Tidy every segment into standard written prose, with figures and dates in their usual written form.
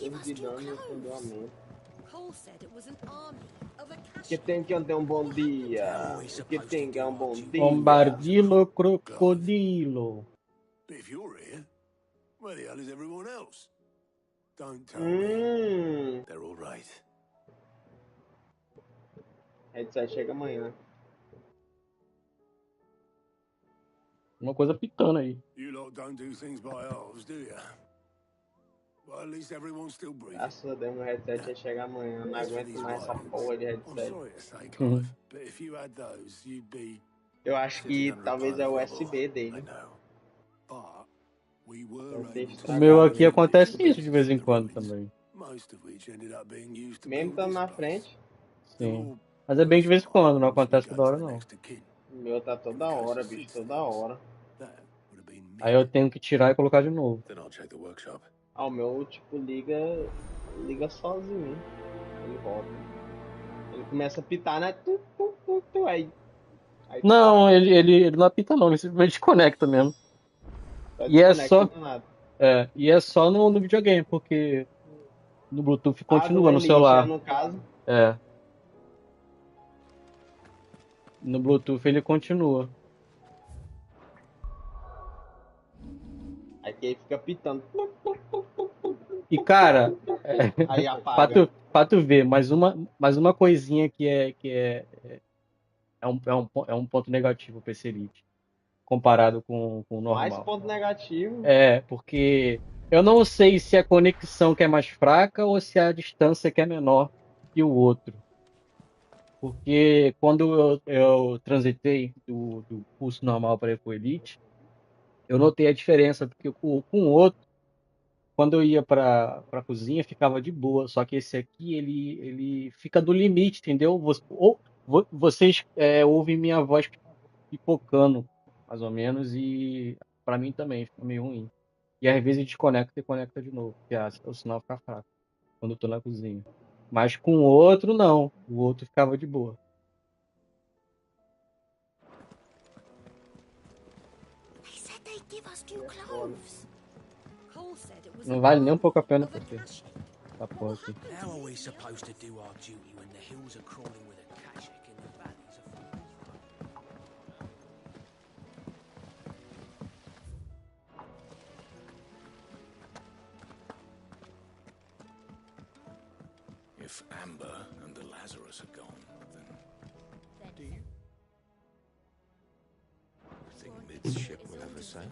give us your clothes? Cole said it was an army of a Que tem que ter um bom dia. O que tem que é um bom dia. Bombardilo crocodilo. But if you're here, where the hell is everyone else? Don't tell me. They're all right. Headset chega amanhã. Uma coisa pitando aí. You lot don't do things by halves, do you? Well, at least everyone's still breathing. Graças a Deus, meu headset ia chegar amanhã. Não aguento mais essa porra de I'm headset. sorry to say, Clive, but if you had those, you'd be. Eu acho que talvez é o USB I dele. know. But we were Deve ter able to O meu estragado. aqui acontece isso de vez em quando também. most of which ended up being used to Mesmo build estando this na place. frente, Sim. Mas é bem de vez em quando, não acontece toda hora não. o meu tá toda hora, bicho, toda hora. Aí eu tenho que tirar e colocar de novo. Then I'll check the workshop. Ah, o meu, tipo, liga sozinho. Ele volta. Ele começa a pitar, né? Aí Não, ele não apita não, ele simplesmente desconecta mesmo. E é só, e é só no videogame, porque no Bluetooth continua no celular. No caso. É. No Bluetooth ele continua. Aí ele fica pitando. E cara, Aí apaga. pra tu ver, mais uma coisinha que é um ponto negativo pra esse Elite, comparado com o normal. Mais ponto negativo. É, porque eu não sei se a conexão que é mais fraca ou se a distância que é menor que o outro. Porque quando eu transitei do curso normal para o Elite, eu notei a diferença, porque com o outro, quando eu ia para a cozinha, ficava de boa. Só que esse aqui, ele fica do limite, entendeu? Vocês ouvem minha voz pipocando, mais ou menos, e para mim também fica meio ruim. E às vezes desconecta e conecta de novo, porque o sinal fica fraco quando eu tô na cozinha. Mas com o outro, não. O outro ficava de boa. They said they'd give us new clothes. Cole said it was Não an vale nem um army pouco a pena of a porque cache. essa porra aqui. How are we supposed to do our duty when the hills are crawling with a kashik and the valleys are full of If Amber and the Lazarus are gone, then do you think Mid's ship will ever sail?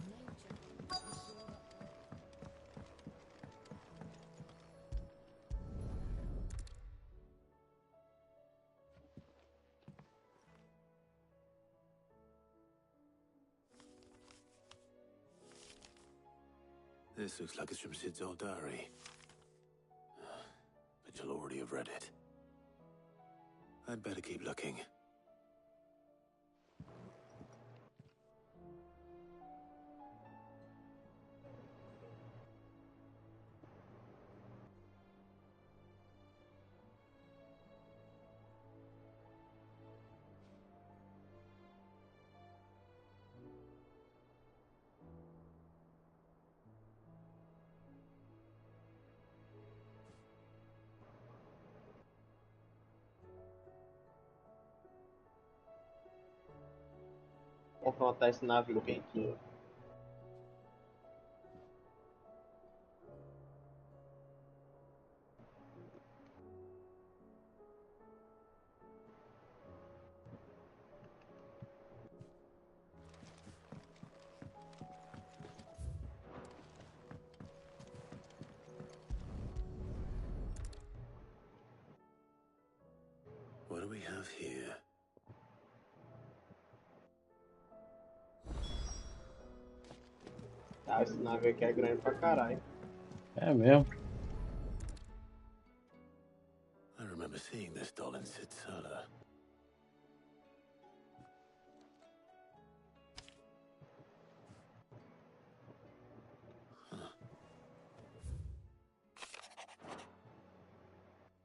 This looks like it's from Sid's old diary. But you'll already have read it. I'd better keep looking. Confrontar esse navio quentinho. What do we have here? Ah, esse navio aqui é grande pra caralho. É mesmo. I remember seeing this doll in Sid's cellar.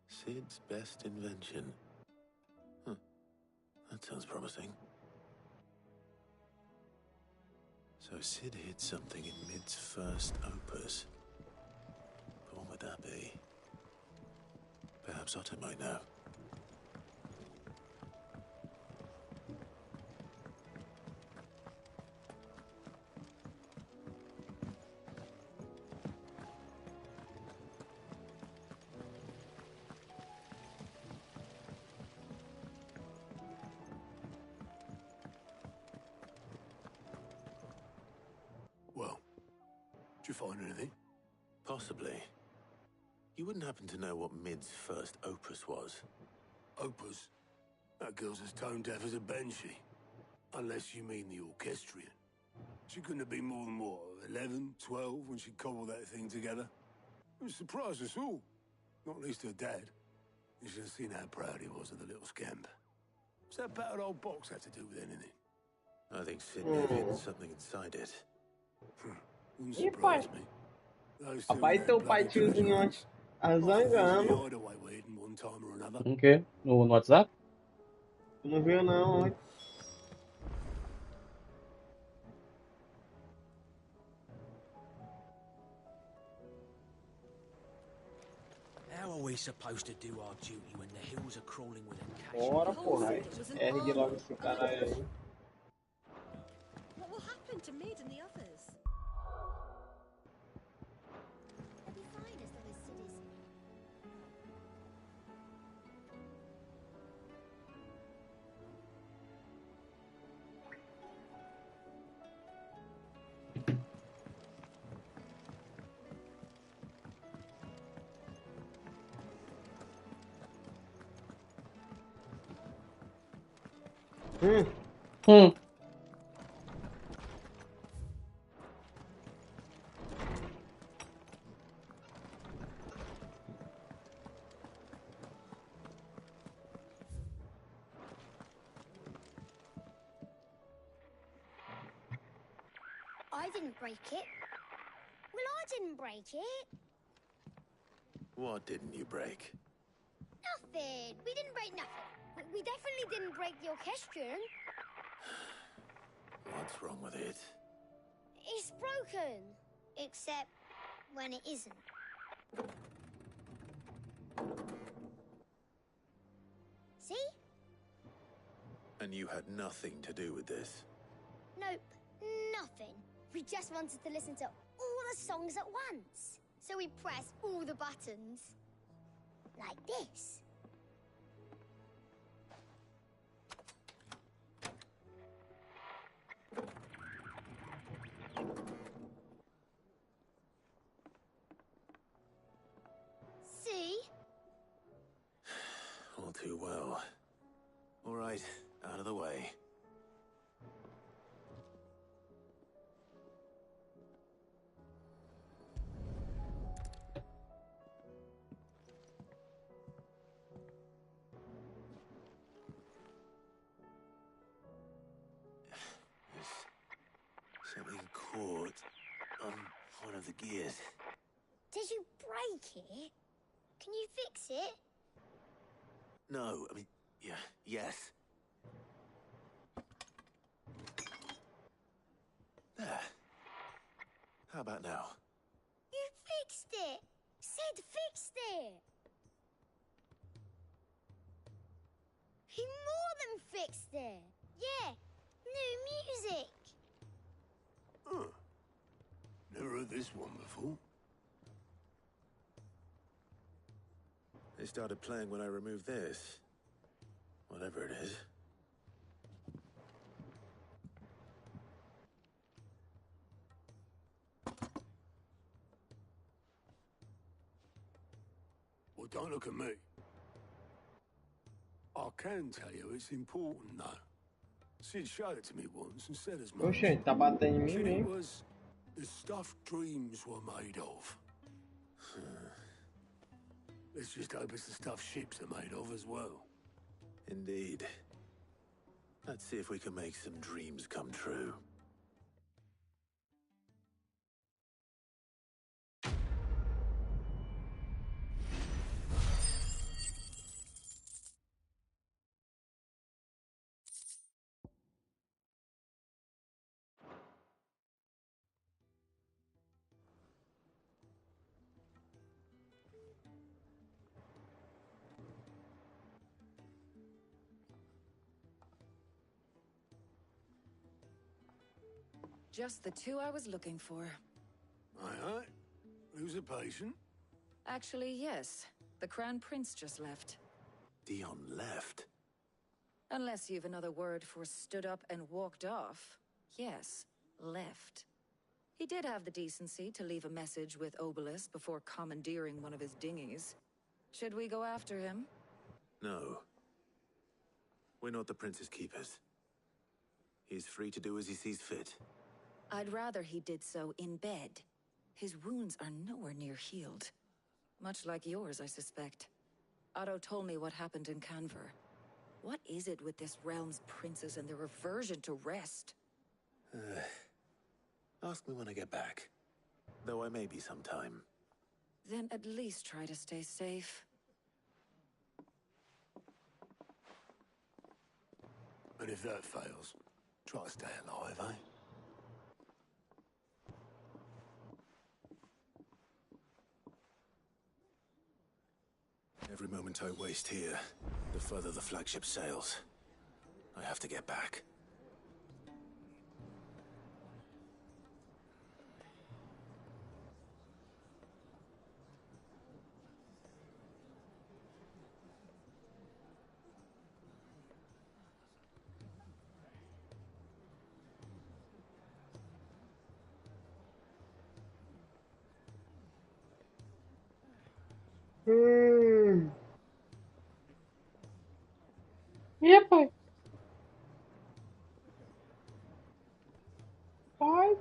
Sid's best invention. That sounds promising. So Sid hid something in Mid's first opus. But what would that be? Perhaps Otto might know. Well, did you find anything? Possibly. You wouldn't happen to know what Mid's first opus was? Opus? That girl's as tone deaf as a banshee. Unless you mean the orchestrion. She couldn't have been more than, what, 11, 12 when she cobbled that thing together? It surprised us all. Not least her dad. You should have seen how proud he was of the little scamp. What's that battered old box have to do with anything? I think Sid may have hidden something inside it. Wouldn't E surprise pai? me. Those two Rapaz, had teu bloody pai tiozinho treasure azangando. hideaway we're hidden one time or another. O quê? No WhatsApp? Tu não viu não, hein? How are we supposed to do our duty when the hills are crawling with a cache? Bora, porra. Ergue logo esse caralho aí. What will happen to Mid and the others? They'll be fine as long as Sid is. Hum. I didn't break it. Well, I didn't break it. What didn't you break? Nothing. We didn't break nothing. We definitely didn't break the orchestrion. What's wrong with it? It's broken. Except when it isn't. See? And you had nothing to do with this? Nope. Nothing. We just wanted to listen to all the songs at once. So we pressed all the buttons. Like this. See? All too well. All right, out of the way. There's something caught on one of the gears. Did you break it? Can you fix it? No, I mean, yeah, yes. There. How about now? You fixed it! Sid fixed it! He more than fixed it! Yeah, new music! Huh. Never heard this one before. They started playing when I removed this. Whatever it is. Well, don't look at me. I can tell you it's important, though. Sid showed it to me once and said as much. Oxe, tá batendo em mim Said it mesmo. was the stuff dreams were made of. Let's just hope it's the stuff ships are made of as well. Indeed. Let's see if we can make some dreams come true. Just the two I was looking for. Aye. Who's a patient? Actually, yes. The Crown Prince just left. Dion left. Unless you've another word for stood up and walked off. Yes, left. He did have the decency to leave a message with Obelisk before commandeering one of his dinghies. Should we go after him? No. We're not the Prince's keepers. He's free to do as he sees fit. I'd rather he did so in bed. His wounds are nowhere near healed. Much like yours, I suspect. Otto told me what happened in Canver. What is it with this realm's princes and their aversion to rest? Ask me when I get back. Though I may be sometime. Then at least try to stay safe. And if that fails, try to stay alive, eh? Every moment I waste here, the further the flagship sails. I have to get back. E pai? Pai?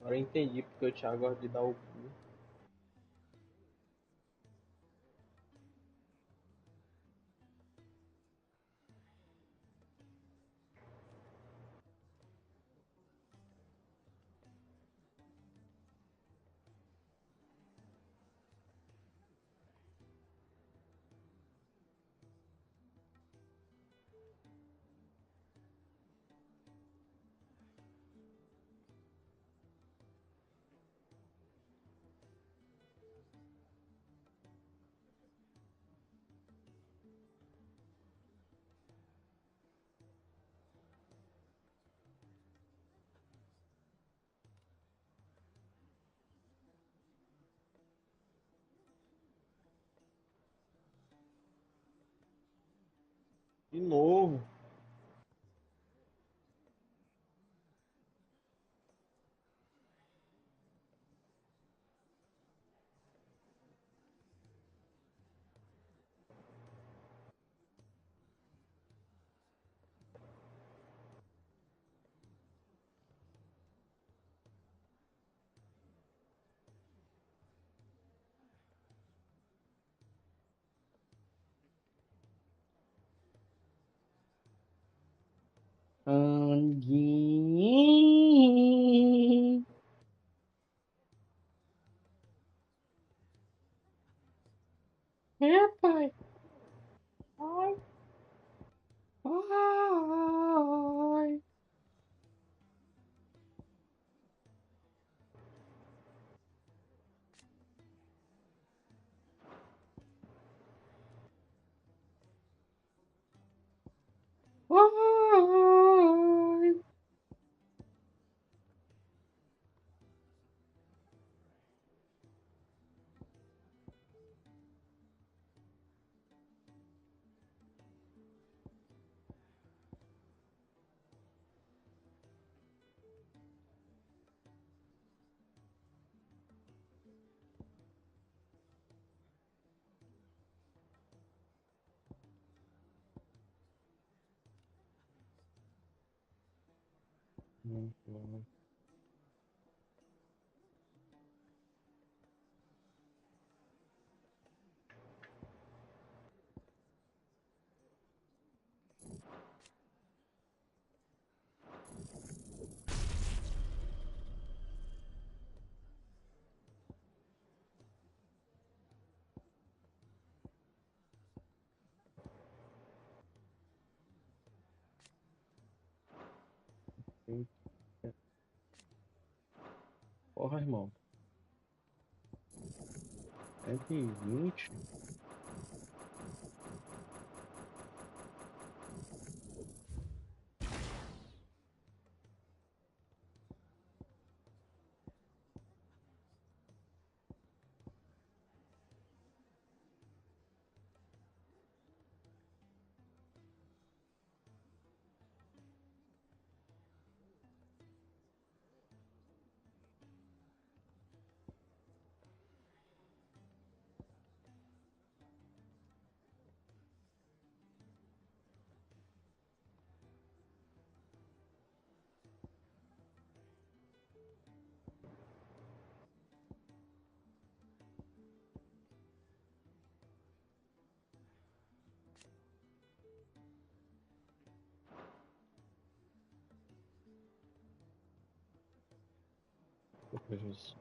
Agora eu entendi porque o Thiago gosta de dar o cu. De novo. Anguinho. É, pai. Ai, ai. Ai. Porra, irmão. 120. Jesus.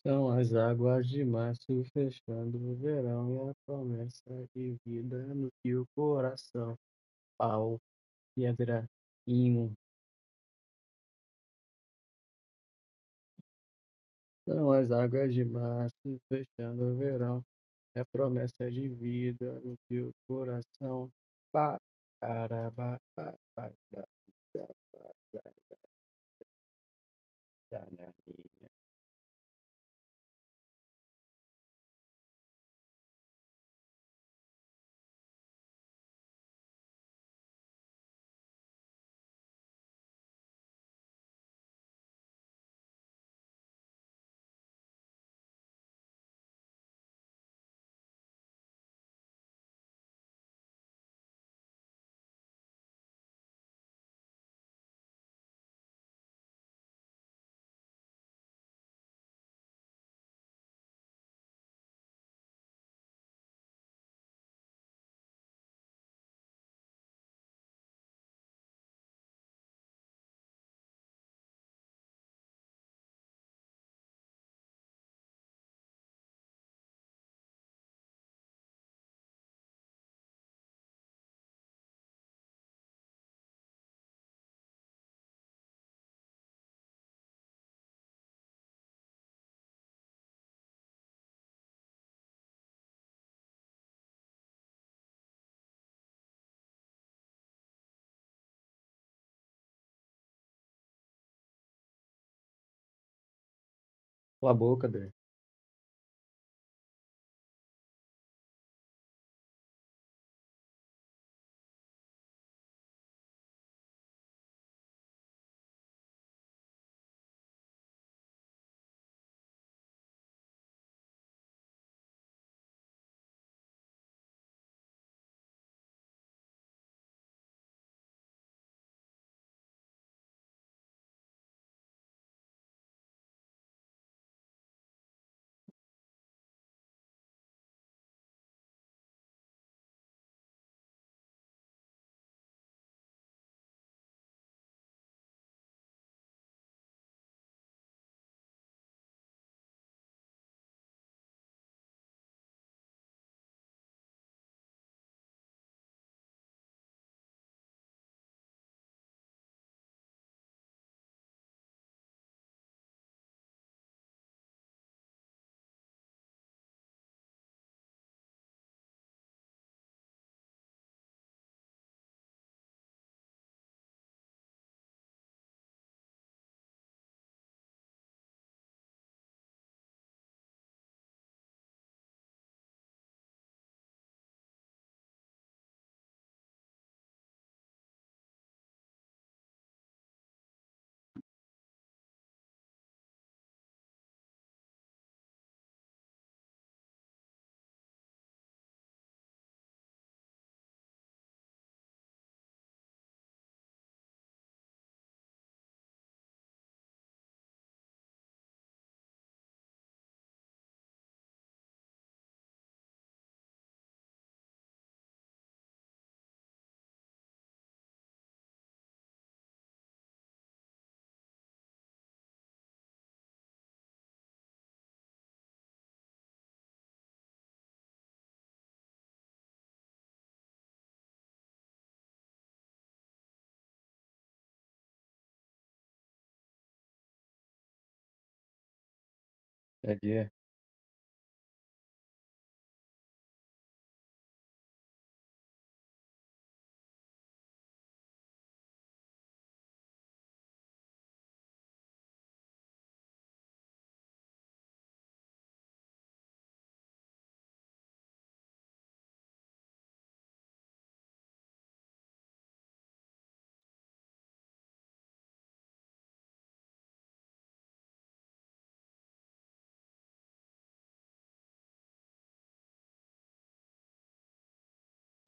São as águas de março fechando o verão e a promessa de vida no teu coração. Pau, pedra, inho. São as águas de março fechando o verão e a promessa de vida no teu coração. Pá, caraba, pá, pá, pá, pá, pá, pá, pá, na minha. Cala a boca, Dê. É dia.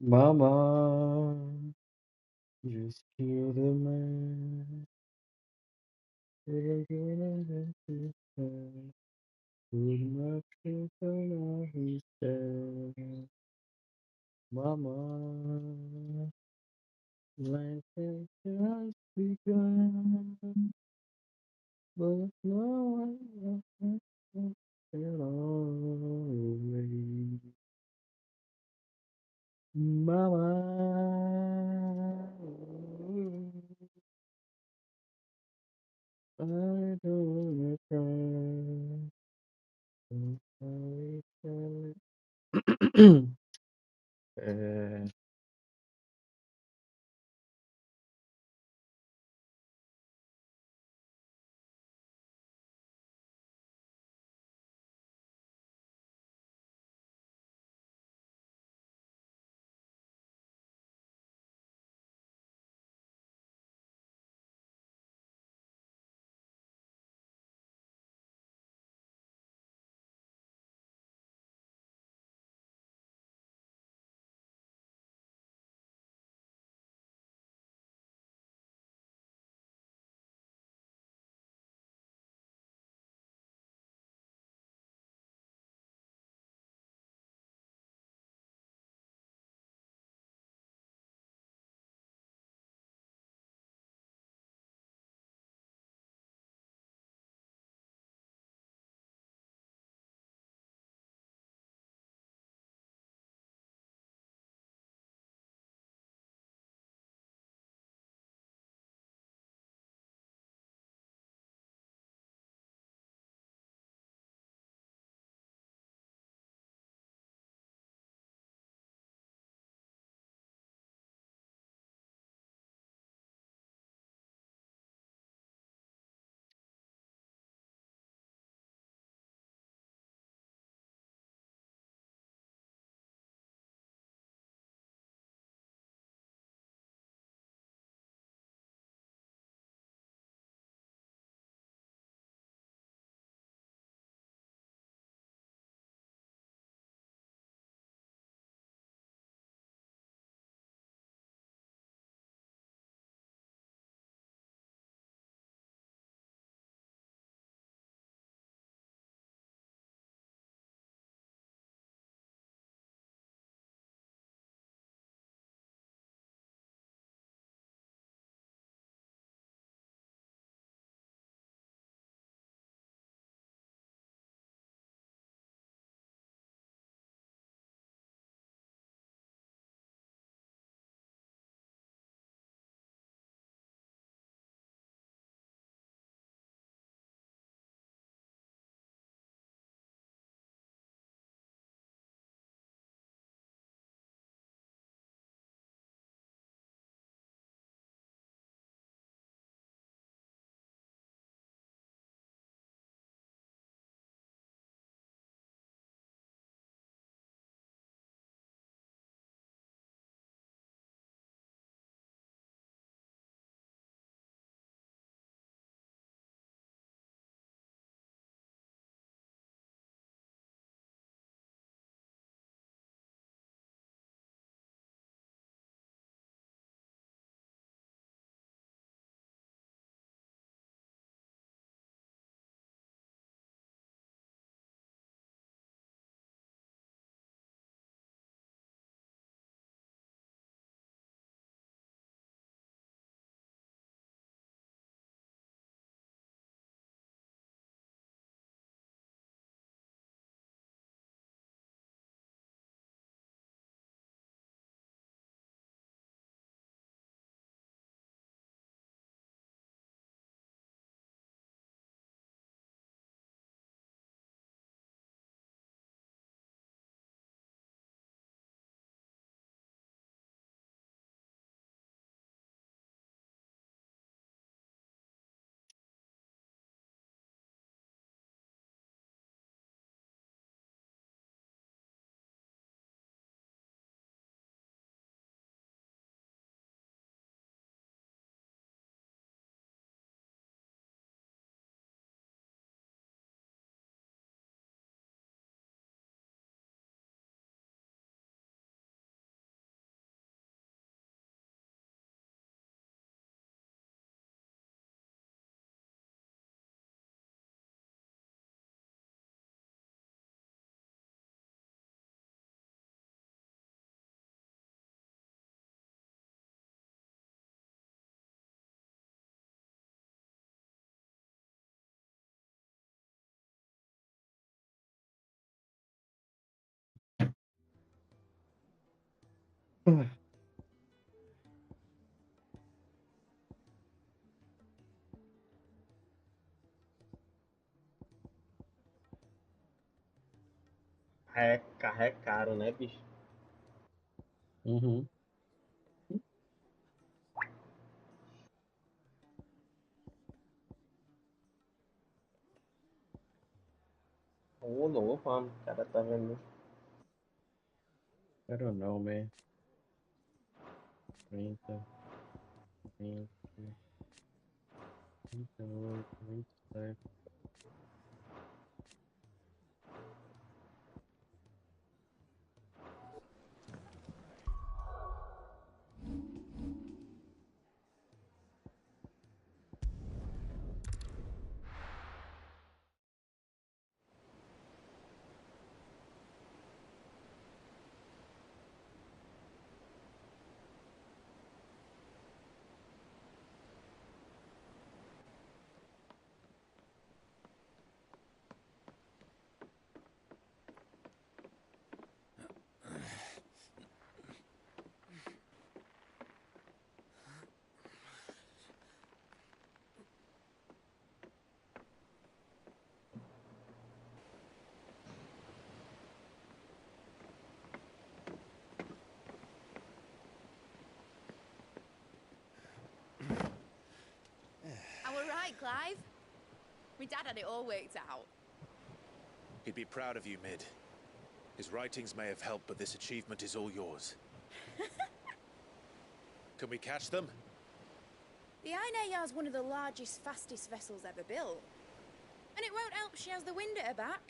Mama, just kill the man. Put my faith on all he said. Mama, life has just begun. But no one I don't wanna cry. É, Carro é caro, né, bicho? Uhum. Ô, louco, mano. O cara tá vendo. I don't know, man. 30, 20, 38, 27. I were right, Clive. My dad had it all worked out. He'd be proud of you, Mid. His writings may have helped, but this achievement is all yours. Can we catch them? The Aine Yard's one of the largest, fastest vessels ever built. And it won't help she has the wind at her back.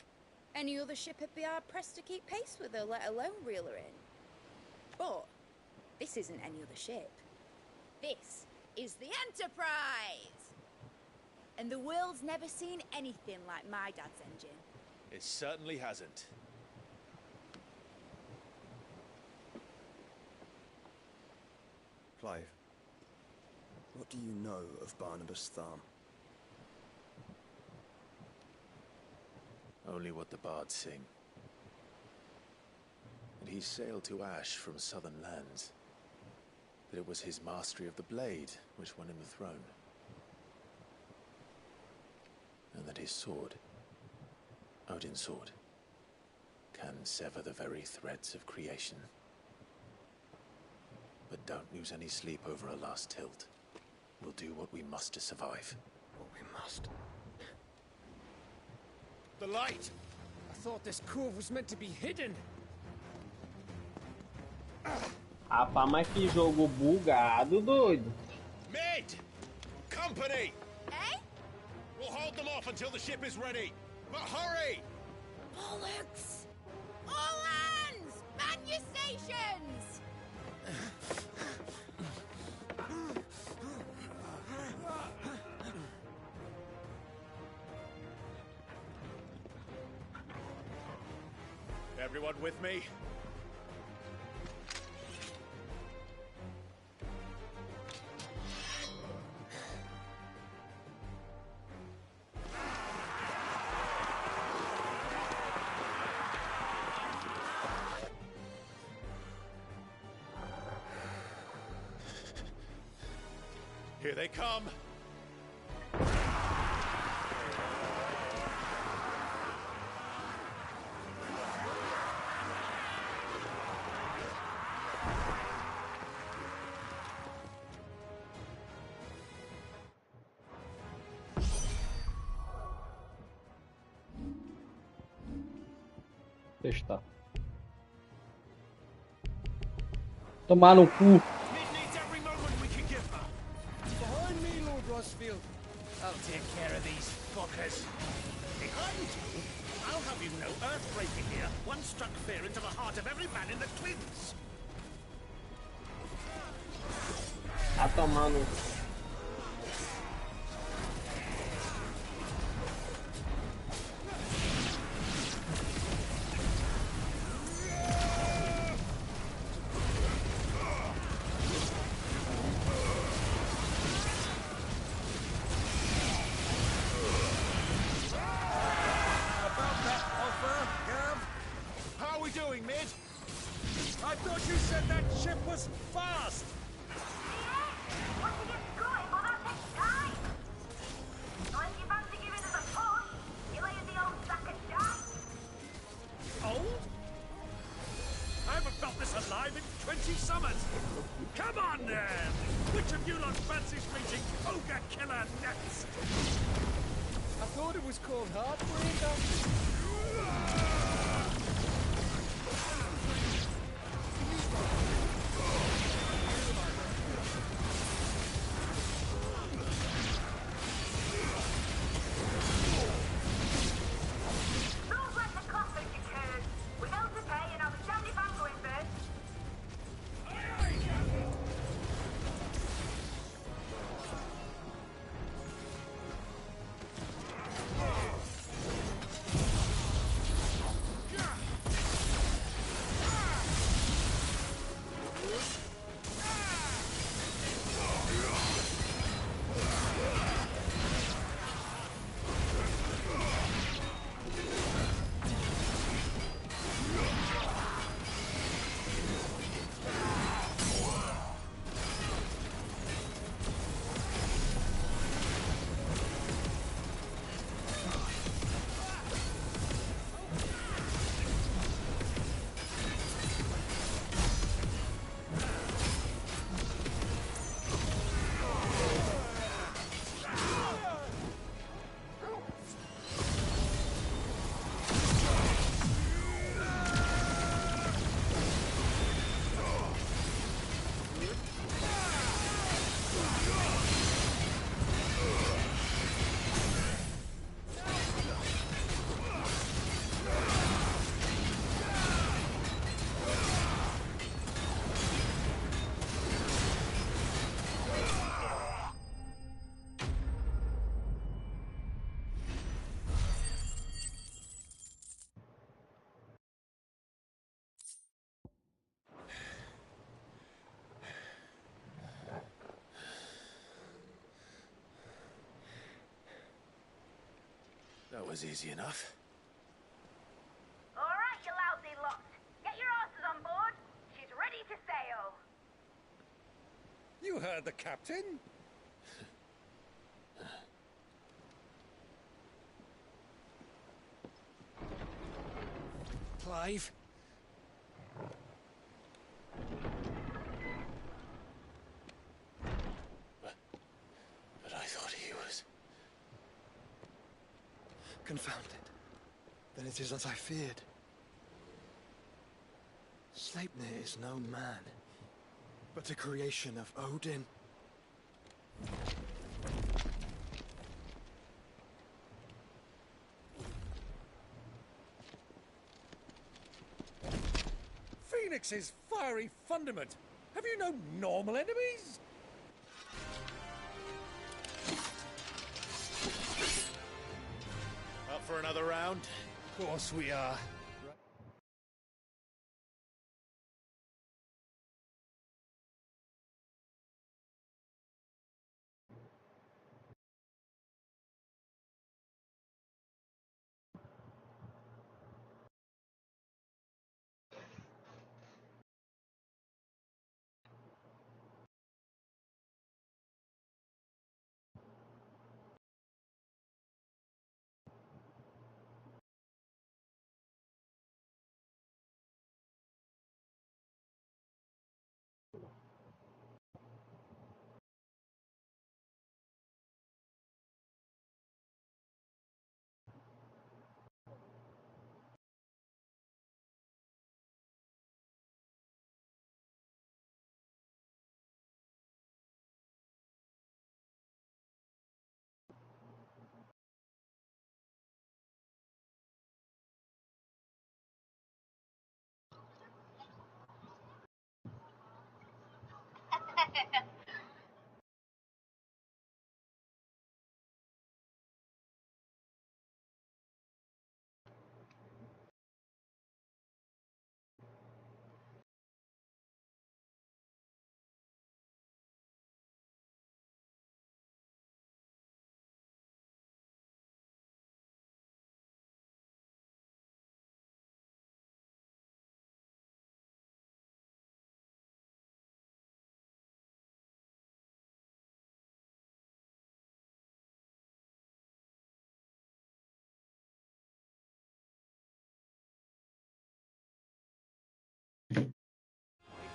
Any other ship would be hard-pressed to keep pace with her, let alone reel her in. But this isn't any other ship. This is the Enterprise! And the world's never seen anything like my dad's engine. It certainly hasn't. Clive, what do you know of Barnabas Thumb? Only what the bards sing. And he sailed to Ash from southern lands. That it was his mastery of the blade which won him the throne. And that his sword, Odin's sword, can sever the very threads of creation. But don't lose any sleep over a last tilt. We'll do what we must to survive. What we must. The light! I thought this cove was meant to be hidden. Rapaz, mas que jogo bugado, doido. Mid! Company! Eh? We'll hold them off until the ship is ready. But hurry! Bollocks! All hands! Man your stations! Everyone with me? Here they come. Testar. Tomar no cu. Mid needs every moment we can give her. Behind me, Lord Rosfield. I'll take care of these fuckers. Behind you? I'll have you know Earthbreaker here once struck fear into the heart of every man in the Twins. Tá tomando. How are we doing, Mid? I thought you said that ship was fast! Old? thought it was called Heartbreaker. That was easy enough. All right, you lousy lot. Get your asses on board. She's ready to sail. You heard the captain. Clive. But I thought he was... Confounded. Then it is as I feared. Sleipnir is no man, but a creation of Odin. Phoenix's fiery fundament. Have you no normal enemies? Up for another round? Of course we are.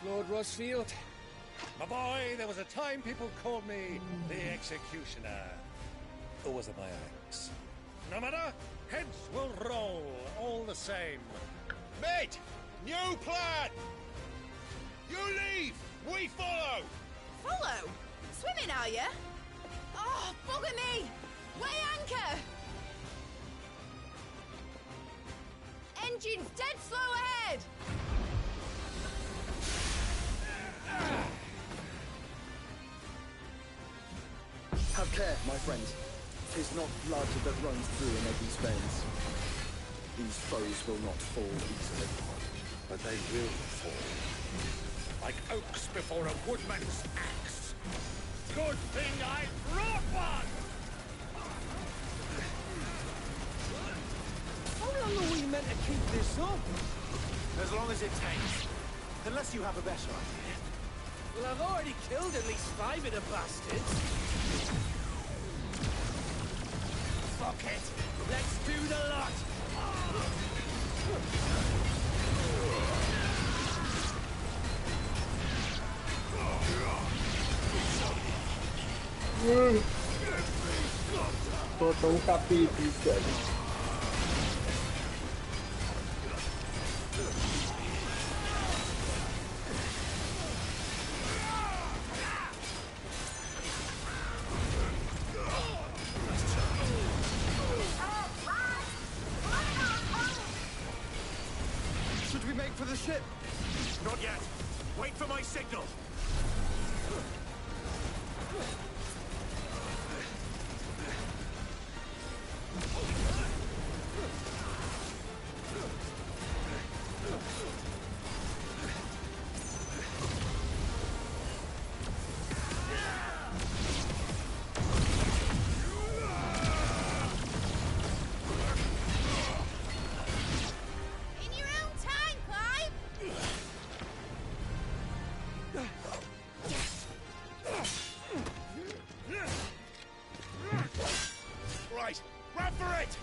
Lord Rosfield. My boy, there was a time people called me the Executioner. Or was it my axe? No matter, heads will roll all the same. Mate! New plan! You leave! We follow! Follow? Swimming, are you? Oh, bugger me! Weigh anchor! Engine's dead slow ahead! Have care, my friend. 'Tis not blood that runs through in Eddie's veins. These foes will not fall easily. But they will fall. Like oaks before a woodman's axe. Good thing I brought one! How long are we meant to keep this up? As long as it takes. Unless you have a better idea. Well, I've already killed at least 5 of the bastards. Fuck it! Let's do the lot! Faltou um capítulo, cara. Should we make for the ship? Not yet. Wait for my signal. In your own time, Clive! Right, run for it!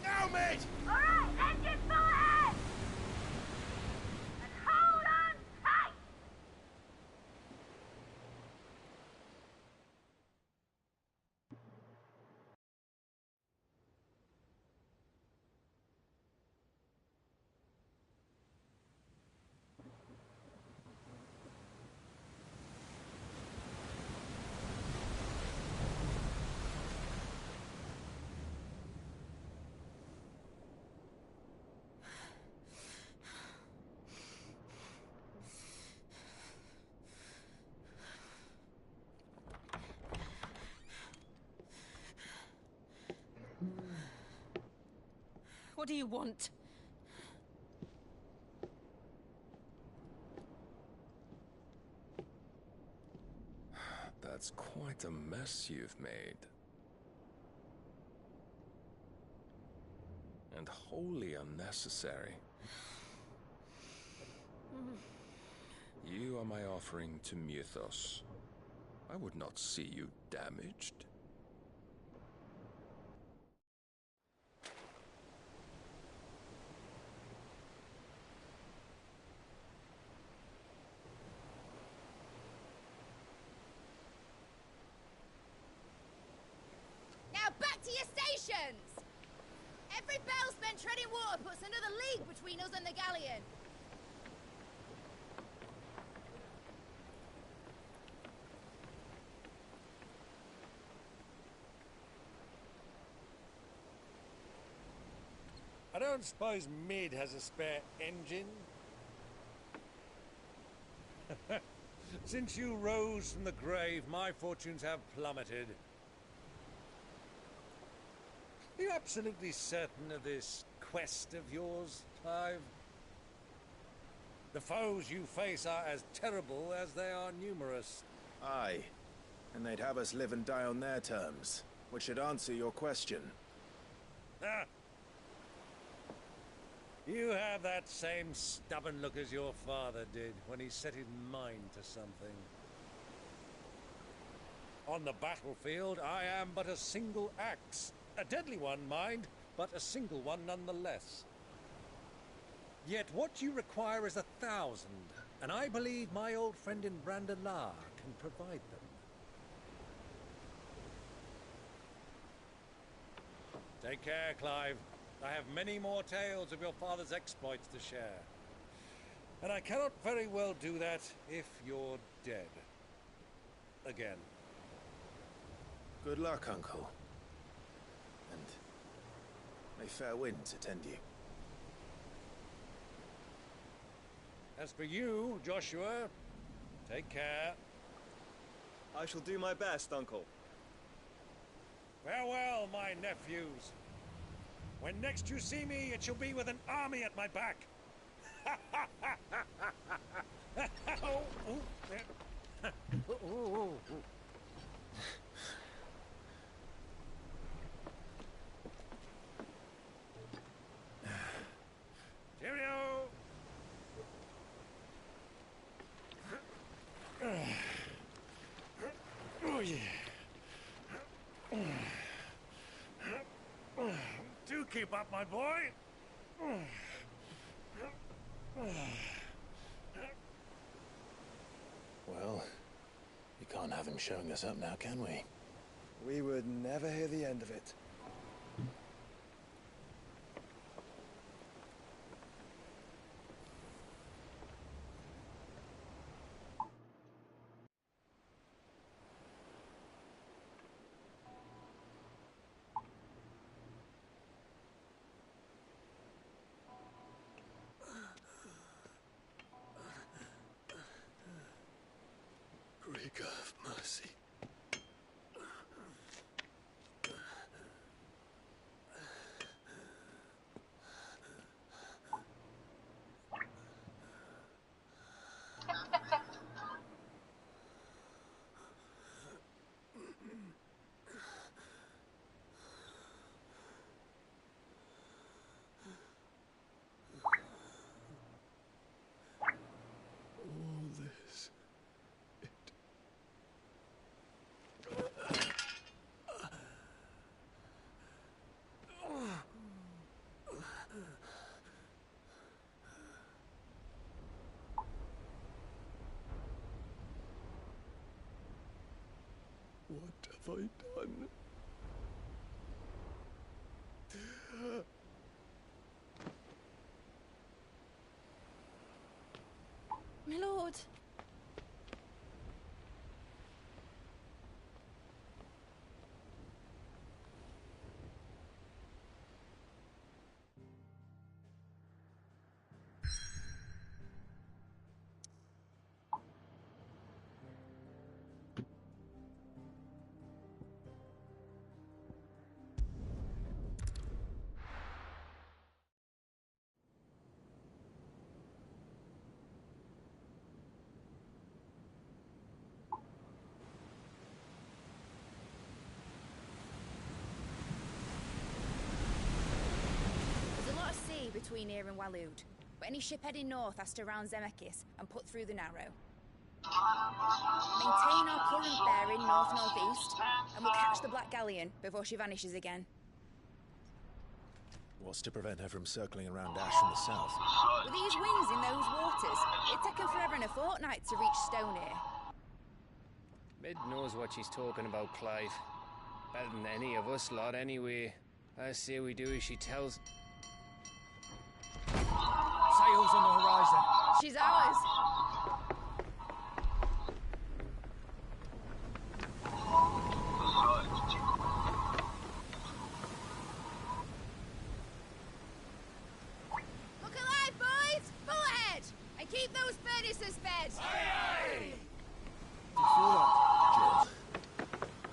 Now, mate! Alright, engine full ahead! And hold on tight! What do you want? That's quite a mess you've made. And wholly unnecessary. You are my offering to Mythos. I would not see you damaged. Every bell spent treading water puts another league between us and the galleon. I don't suppose Mid has a spare engine? Since you rose from the grave, my fortunes have plummeted. Are you absolutely certain of this quest of yours, Clive? The foes you face are as terrible as they are numerous. Aye, and they'd have us live and die on their terms, which should answer your question. Ah. You have that same stubborn look as your father did when he set his mind to something. On the battlefield, I am but a single axe. A deadly one, mind, but a single one nonetheless. Yet what you require is 1,000, and I believe my old friend in Brandalar can provide them. Take care, Clive. I have many more tales of your father's exploits to share. And I cannot very well do that if you're dead. Again. Good luck, Uncle. And may fair winds attend you. As for you, Joshua, take care. I shall do my best, Uncle. Farewell, my nephews. When next you see me, it shall be with an army at my back. Oh, oh, Cheerio! Oh, yeah. Do keep up, my boy. Well, we can't have him showing us up now, can we? We would never hear the end of it. Greek of mercy. All this. What have I done? My lord. Between here and Waloed, but any ship heading north has to round Zemeckis and put through the Narrow. Maintain our current bearing north-northeast, and we'll catch the Black Galleon before she vanishes again. What's to prevent her from circling around Ash from the south? With these winds in those waters, it'd take 'em forever and a fortnight to reach Stonehenge. Mid knows what she's talking about, Clive. Better than any of us lot, anyway. I see we do as she tells. Sails on the horizon. She's ours. Look alive, boys! Full ahead! And keep those furnaces fed! Aye, aye.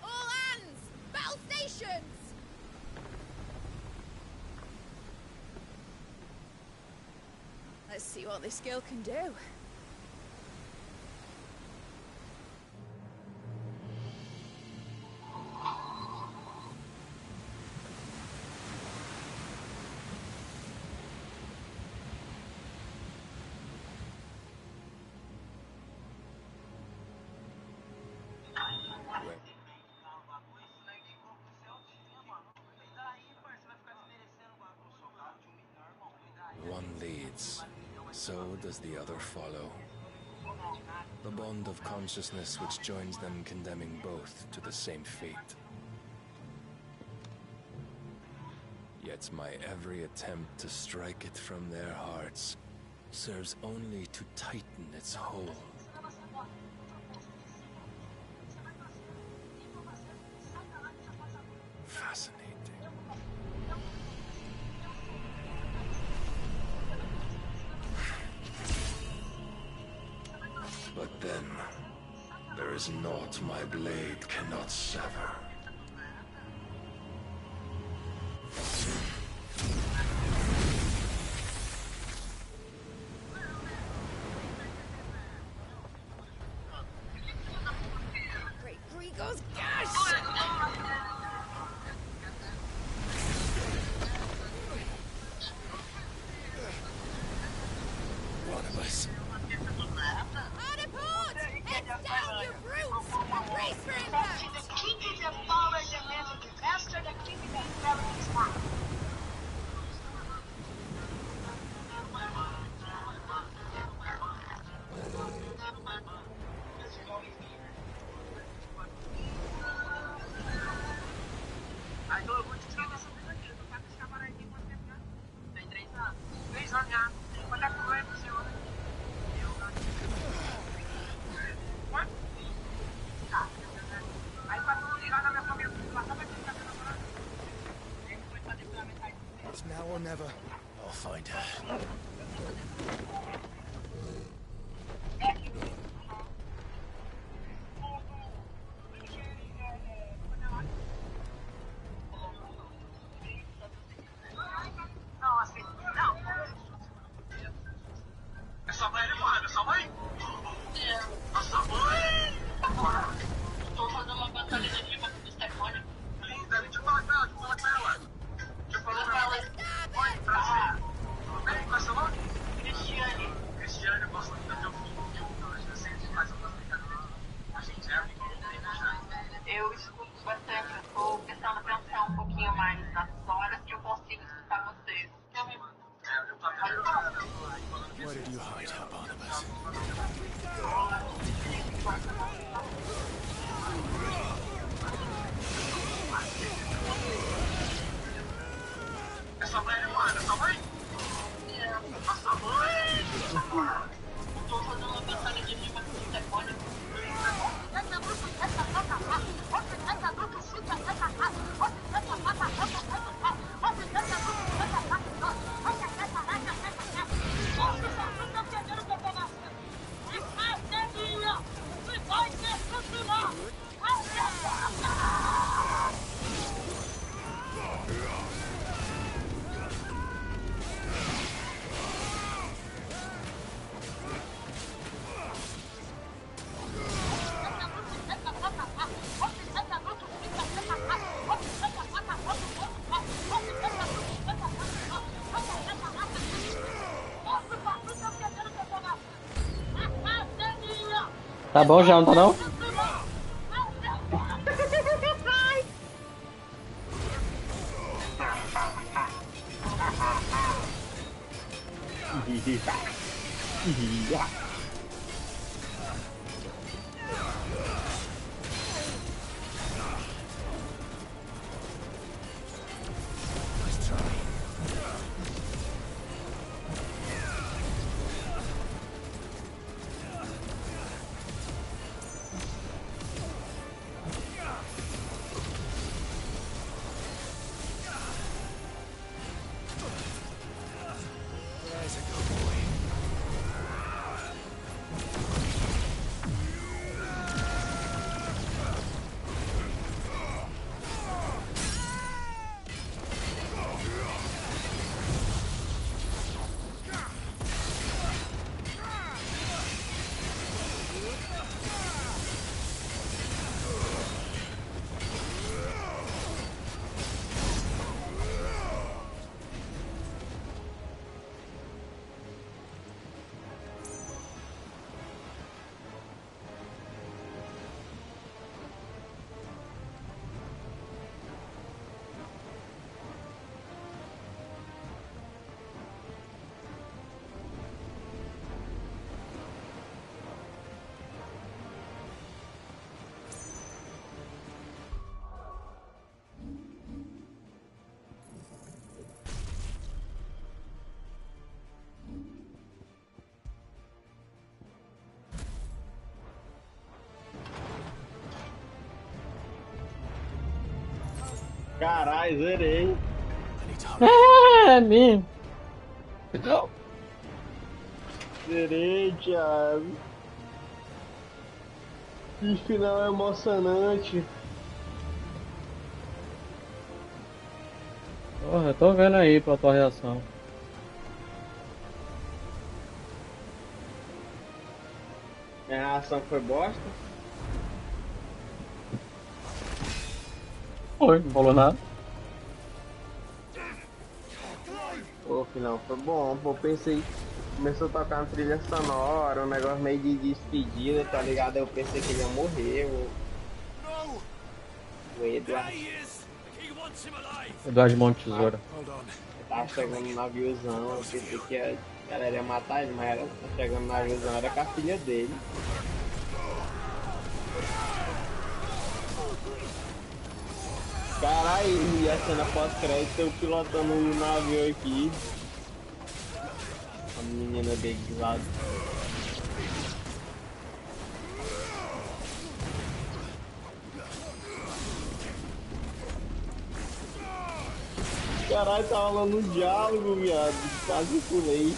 All hands! Battle stations! Let's see what this girl can do. One leads, so does the other follow. The bond of consciousness which joins them condemning both to the same fate. Yet my every attempt to strike it from their hearts serves only to tighten its hold. Fascinating. But then, there is naught my blade cannot sever. Great Grigor's gosh! Barnabas. On a port! Heads down, you brutes! Brace for impact! It's now or never. I'll find her. Eu escuto bastante, eu tô prestando atenção um pouquinho mais nas horas que eu consigo escutar vocês. Where did you hide her, Barnabas? Essa mãe é mano, essa mãe? Essa mãe! Tô fazendo uma batalha de rima com o demônio. Tá bom já, não tá não? Caralho, zerei. É mesmo. Zerei, Thiago. Que final emocionante. Porra, eu tô vendo aí pra tua reação. Minha reação foi bosta. Foi, não falou nada. O final foi bom, pô. Pensei. Começou a tocar uma trilha sonora, um negócio meio de despedida, tá ligado? Eu pensei que ele ia morrer, o Edward. Eduardo Mão de Tesoura. Tava chegando no naviozão, eu pensei que a galera ia matar ele, mas era chegando no naviozão, era com a filha dele. Caralho, e a cena pós-crédito eu pilotando o navio aqui. A menina dele de lado. Caralho, tava rolando um diálogo, viado. Quase pulei.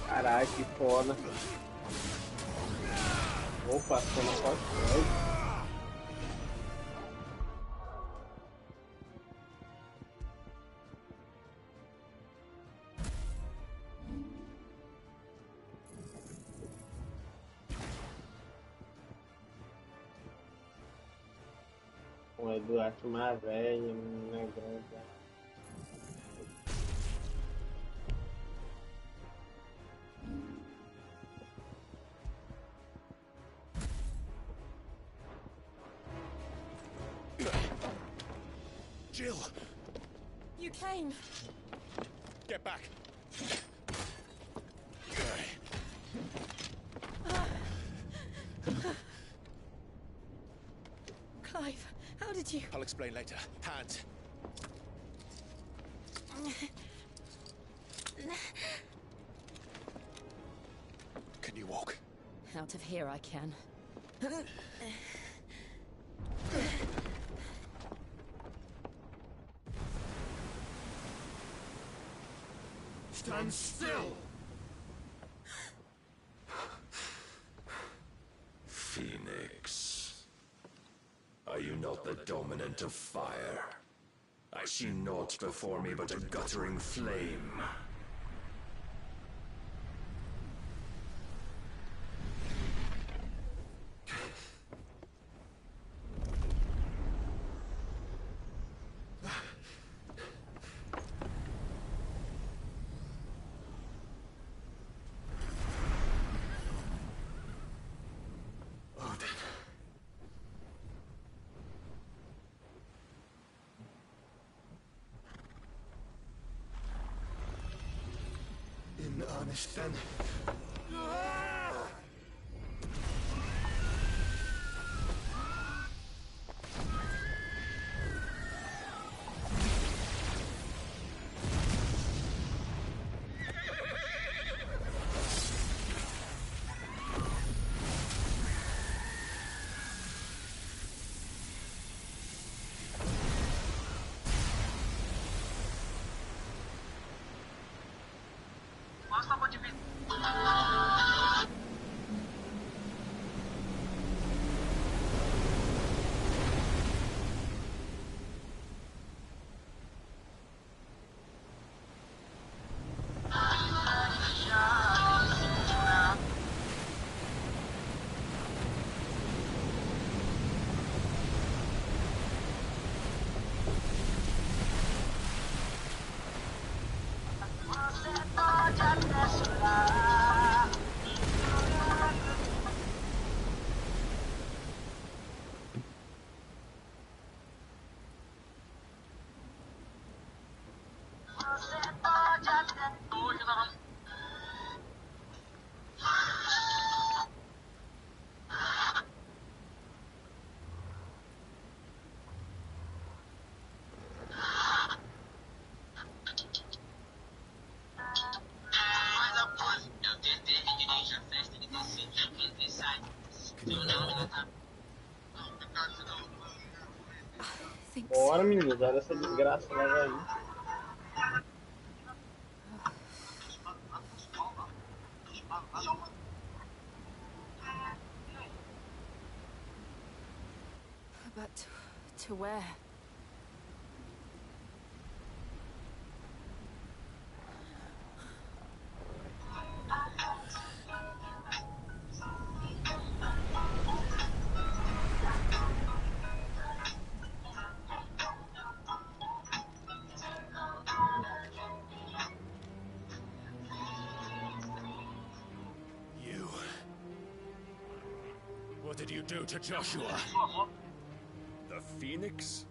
Caralho, que foda. Opa, cena pós-crédito. O Eduardo mais velho, não lembrando. Jill! You came. Get back! Clive, how did you... I'll explain later. Hands. Can you walk? Out of here I can. Stand still! Phoenix. Are you not the dominant of fire? I see naught before me but a guttering flame. In earnest, then. Bora, meninos, olha essa desgraça logo aí. But to where? You... What did you do to Joshua? The Phoenix?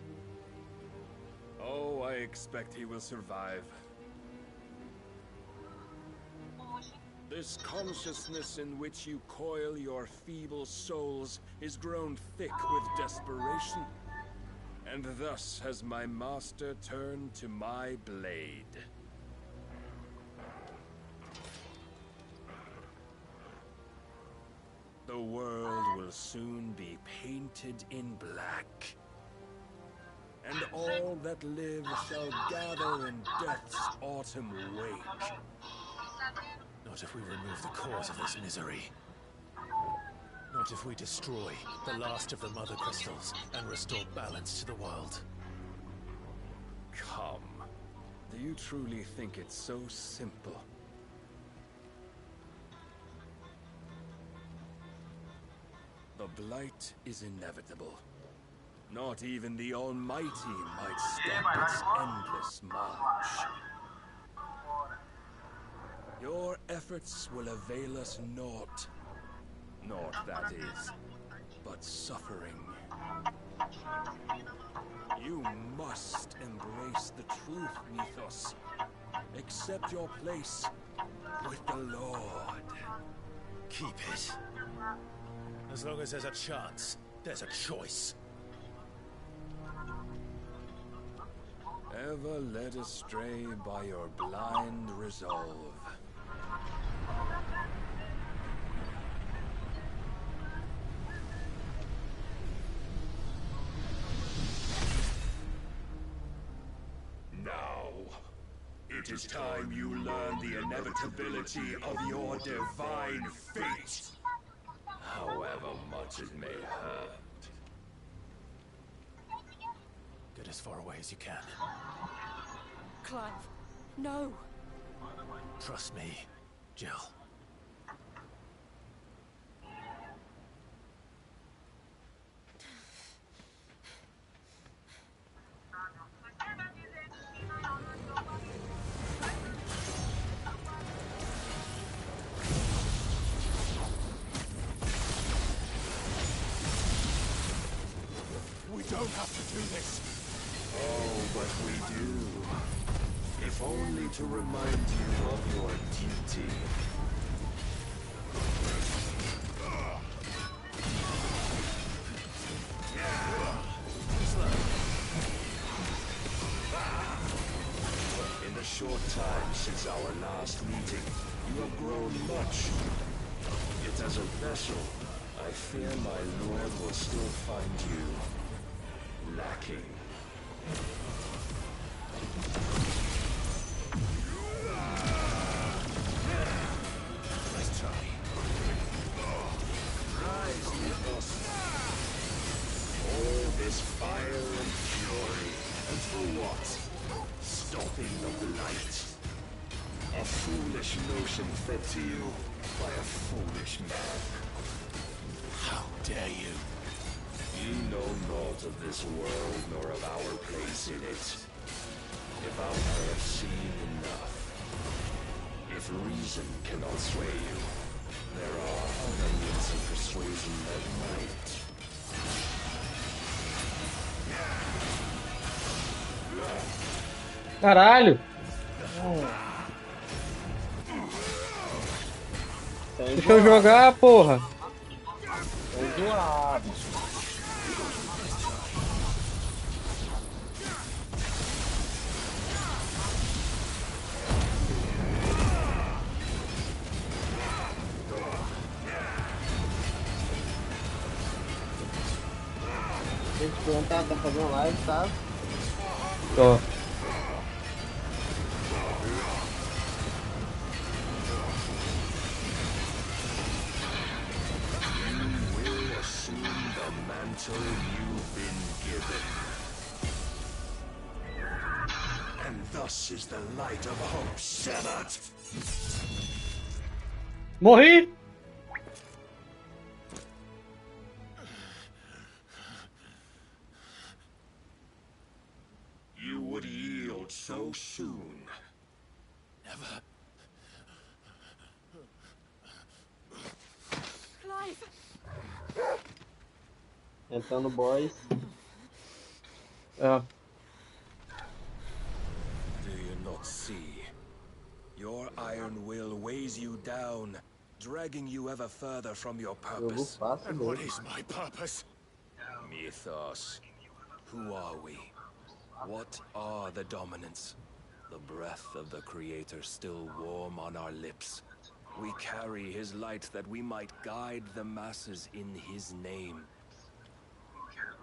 Oh, I expect he will survive. This consciousness in which you coil your feeble souls is grown thick with desperation. And thus has my master turned to my blade. The world will soon be painted in black. And all that live shall gather in death's autumn wake. Not if we remove the cause of this misery. Not if we destroy the last of the Mother Crystals and restore balance to the world. Come. Do you truly think it's so simple? The Blight is inevitable. Not even the Almighty might stop its endless march. Your efforts will avail us naught. Naught, that is, but suffering. You must embrace the truth, Mythos. Accept your place with the Lord. Keep it. As long as there's a chance, there's a choice. Ever led astray by your blind resolve. Now, it is time you learn the inevitability of your divine fate, however much it may hurt. Get as far away as you can. Clive, no. Trust me, Jill. We don't have to do this. Oh, but we do. If only to remind you of your duty. In the short time since our last meeting, you have grown much. Yet as a vessel, I fear my lord will still find you lacking. Nice try. Rise, Mythos. All this fire and fury, and for what? Stopping the blight. A foolish notion fed to you by a foolish man. How dare you? You know naught of this world nor of our place in it. If I have seen enough, if reason cannot sway you, there are other means of persuasion that might. Caralho! Deixa eu jogar, porra! Tô zoado. Deixa eu te perguntar, tá fazendo live, tá? Tô. You've been given. And thus is the light of hope severed. Morri! You would yield so soon. Never. Clive! Entrando boys. É. Do you not see? Your iron will weighs you down, dragging you ever further from your purpose. And what is my purpose? Mythos. Who are we? What are the dominants? The breath of the Creator still warm on our lips. We carry his light that we might guide the masses in his name.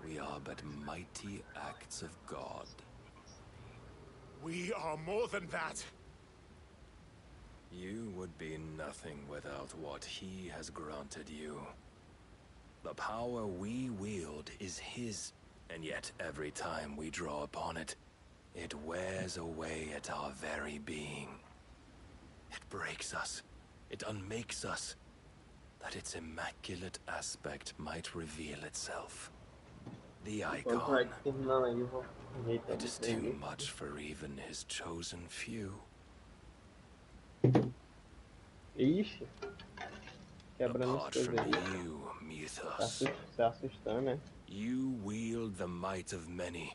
We are but mighty acts of God. We are more than that. You would be nothing without what he has granted you. The power we wield is his, and yet every time we draw upon it, it wears away at our very being. It breaks us, it unmakes us, that its immaculate aspect might reveal itself. The icon. It is too much for even his chosen few. Ixi. Quebrando as Apart coisas from aí. you, Mythos. Se assustando, né? You wield the might of many,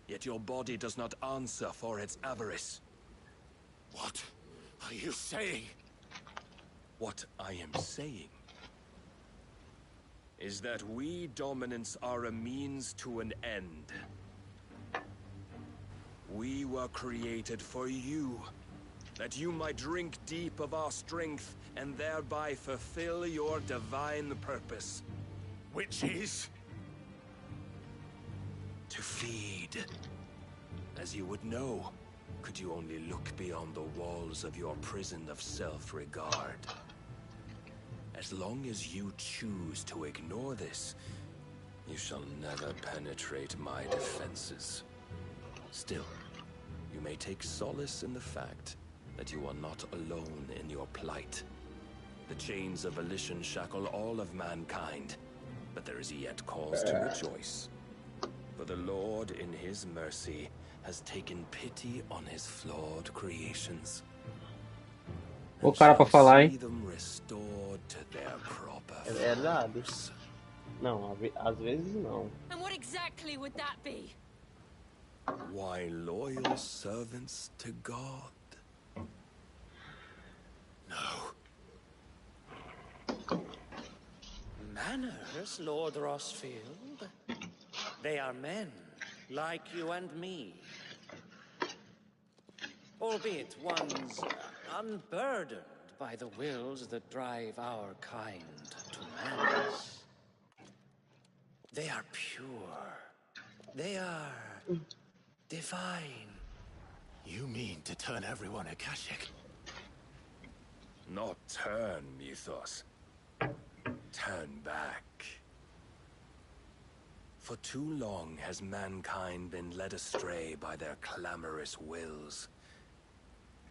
Yet your body does not answer for its avarice. What are you saying? What I am saying is that we dominants are a means to an end. We were created for you, that you might drink deep of our strength and thereby fulfill your divine purpose. Which is? To feed. As you would know, could you only look beyond the walls of your prison of self-regard. As long as you choose to ignore this, you shall never penetrate my defenses. Still, you may take solace in the fact that you are not alone in your plight. The chains of volition shackle all of mankind, but there is yet cause to rejoice. For the Lord, in his mercy, has taken pity on his flawed creations. O cara pra falar, hein? É verdade. Não, às vezes não. And what exactly would that be? Why, loyal servants to God. No. Manners, Lord Rossfield? They are men, like you and me. Albeit ones unburdened by the wills that drive our kind to madness. They are pure. They are divine. You mean to turn everyone Akashic? Not turn, Mythos. Turn back. For too long has mankind been led astray by their clamorous wills.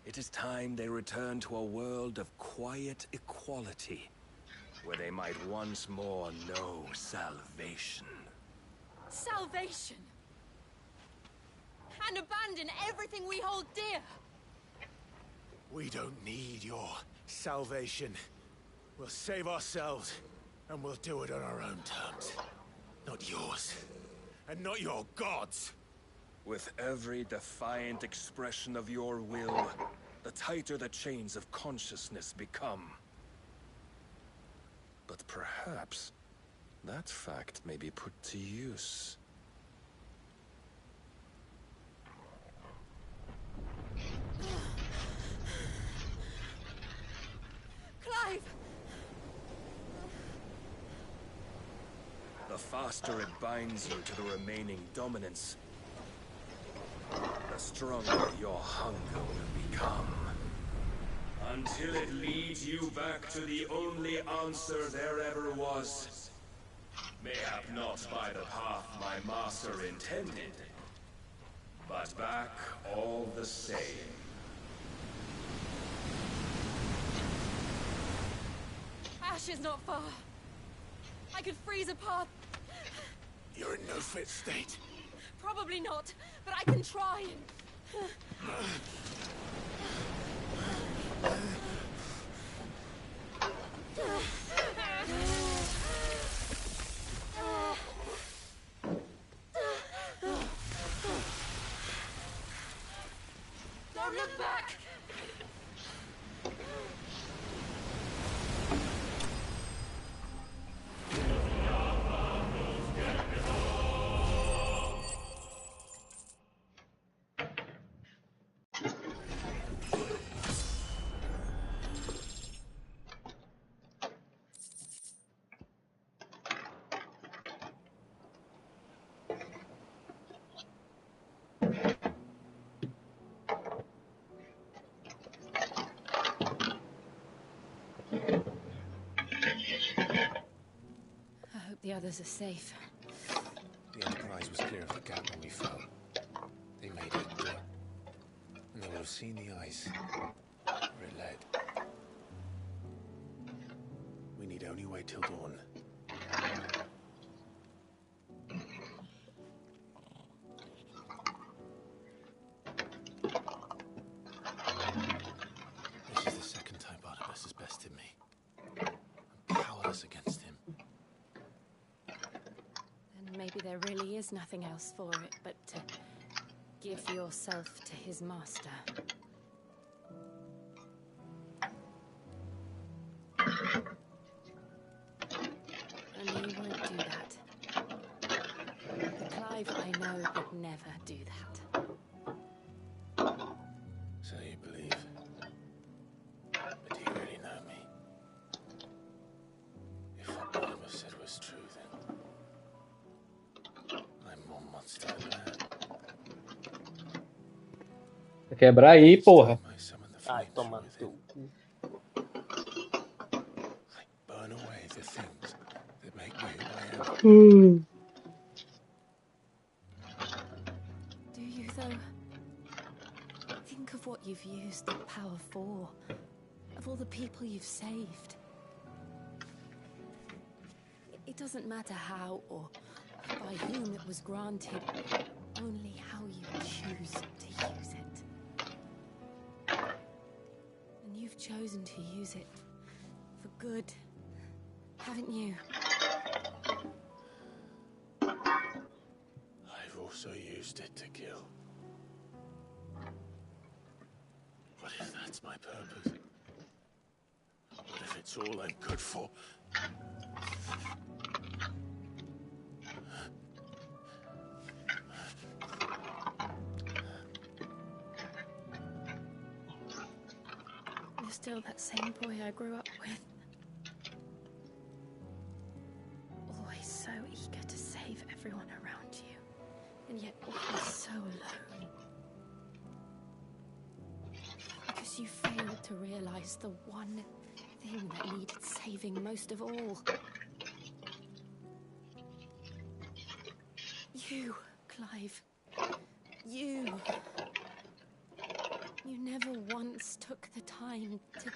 It is time they return to a world of quiet equality, where they might once more know salvation. Salvation? And abandon everything we hold dear? We don't need your salvation. We'll save ourselves, and we'll do it on our own terms. Not yours, and not your gods. With every defiant expression of your will, the tighter the chains of consciousness become. But perhaps that fact may be put to use. Clive! The faster it binds you to the remaining dominance, the stronger your hunger will become. Until it leads you back to the only answer there ever was. Mayhap not by the path my master intended, but back all the same. Ash is not far. I could freeze a path. You're in no fit state. Probably not, but I can try. Don't look back! The others are safe. The Enterprise was clear of the gap when we fell. They made it. And they would have seen the ice where it led. We need only wait till dawn. This is the second time Barnabas has bested me. I'm powerless against him. Then maybe there really is nothing else for it but to give yourself to his master. And you won't do that. The Clive I know would never do that. So you believe? But do you really know me? If what Barnabas said was true, then I'm more monster than man. Quebrar aí, porra. Ai, toma tu. Burn away the things that make me who I am. Do you, though? Think of what you've used the power for. Of all the people you've saved. It doesn't matter how or by whom it was granted. Only how you choose to use it. And you've chosen to use it for good, haven't you? I've also used it to kill. What if that's my purpose? What if it's all I'm good for? You're still that same boy I grew up with. Always so eager to save everyone around you, and yet always so alone. Because you failed to realize the one thing that needed saving most of all. You, Clive. You. You never once took the time to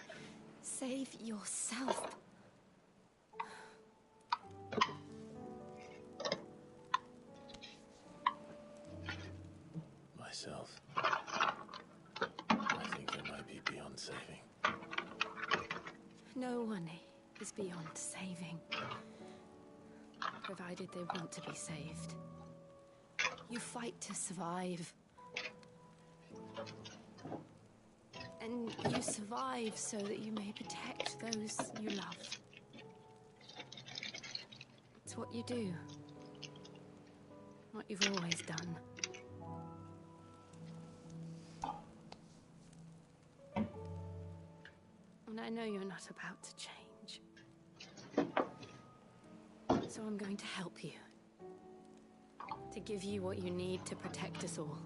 save yourself. Myself. I think I might be beyond saving. No one is beyond saving, provided they want to be saved. You fight to survive. And you survive so that you may protect those you love. It's what you do. What you've always done. And I know you're not about to change. So I'm going to help you. To give you what you need to protect us all.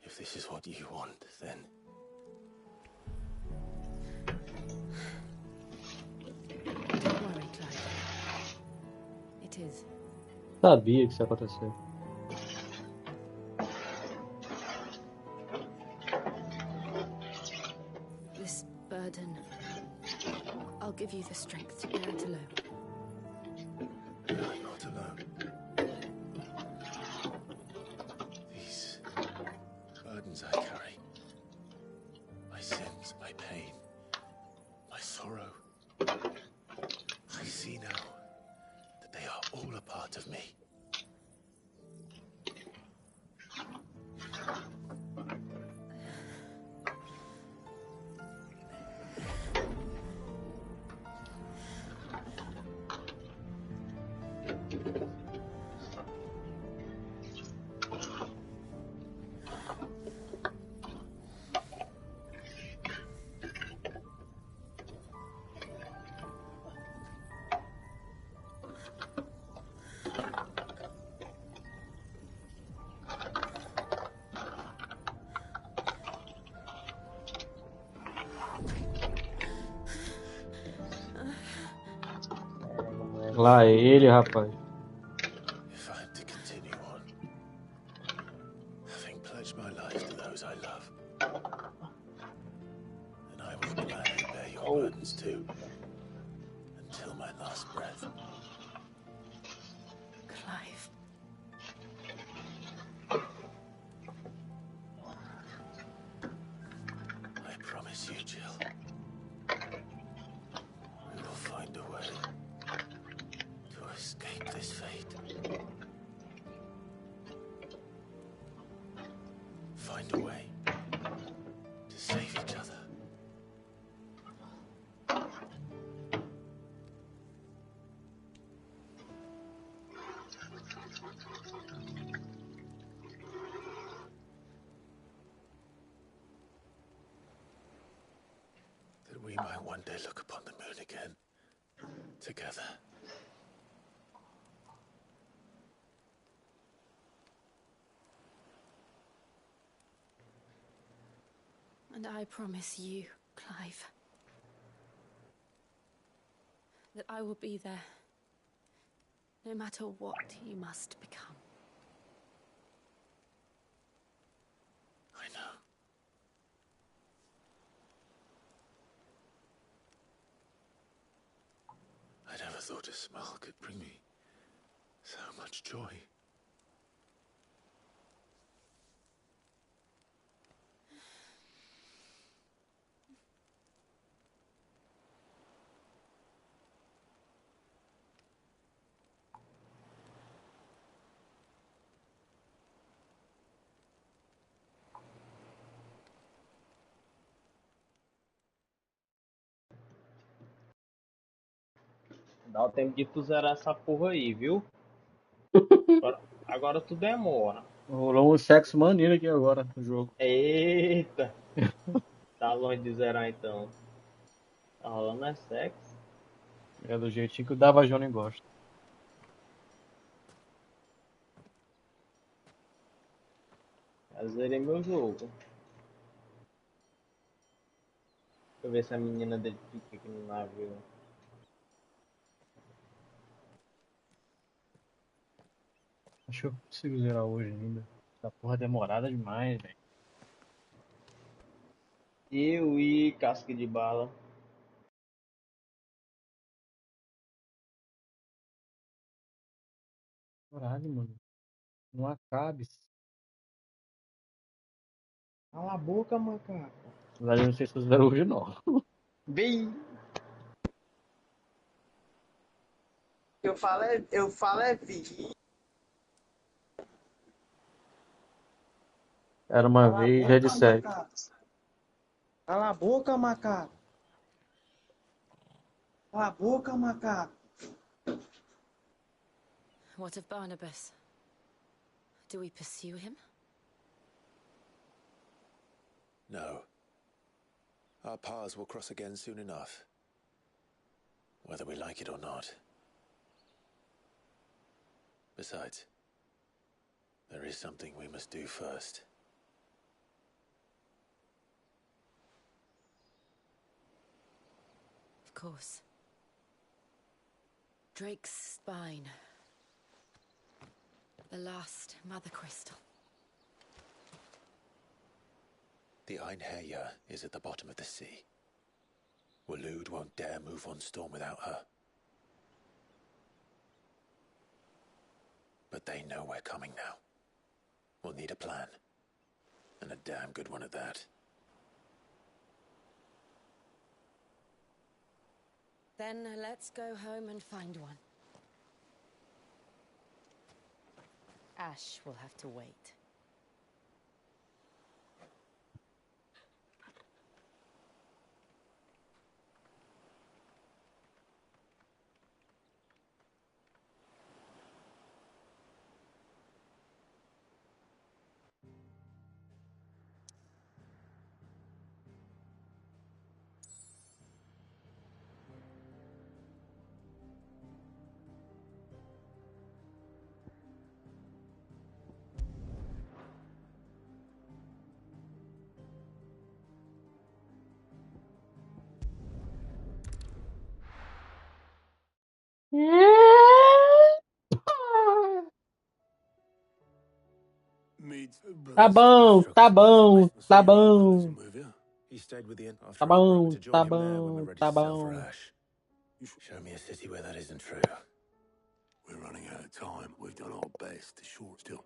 If this is what you want, then... Don't worry, Clive. It is. Sabia que isso ia acontecer. This burden, I'll give you the strength to bear it alone. I'm not alone. These burdens I carry, my sins, my pain, my sorrow, I see now that they are all a part of me. Lá ele, rapaz. If I am to continue on, having pledged my life to those I love, then I will gladly bear your burdens too. last breath. Clive. I promise you, Jill. We will find a way to escape this fate. Find a way to save each other. That we might one day look upon the moon again, together. And I promise you, Clive, that I will be there, no matter what you must become. I know. I never thought a smile could bring me so much joy. Dá o tempo de tu zerar essa porra aí, viu? Agora tu demora. Rolou um sexo maneiro aqui agora no jogo. Eita! Tá longe de zerar então. Tá rolando é sexo. É do jeitinho que o Davajone gosta. Eu zerei meu jogo. Deixa eu ver se a menina dele fica aqui no navio. Acho que eu consigo zerar hoje ainda. Essa porra é demorada demais, velho. Eu e casca de bala. Caralho, mano. Não acabe. Cala a boca, macaco. Na verdade, eu não sei se eu zero hoje, não. Vem! Eu falo é vi. Era uma vez, já de série. Cala a boca, macaco. Cala a boca, macaco. What of Barnabas? Do we pursue him? No. Our paths will cross again soon enough. Whether we like it or not. Besides, there is something we must do first. Of course. Drake's spine. The last Mother Crystal. The Einherjar is at the bottom of the sea. Waloed won't dare move on Storm without her. But they know we're coming now. We'll need a plan. And a damn good one at that. Then let's go home and find one. Ash will have to wait. Tá bom, tá bom, tá bom. He stayed with the end after Tá I agreed bom, to join tá him there when we're bom, ready tá to sail for bom. Ash. Show me a city where that isn't true. We're running out of time. We've done our best. It's short still.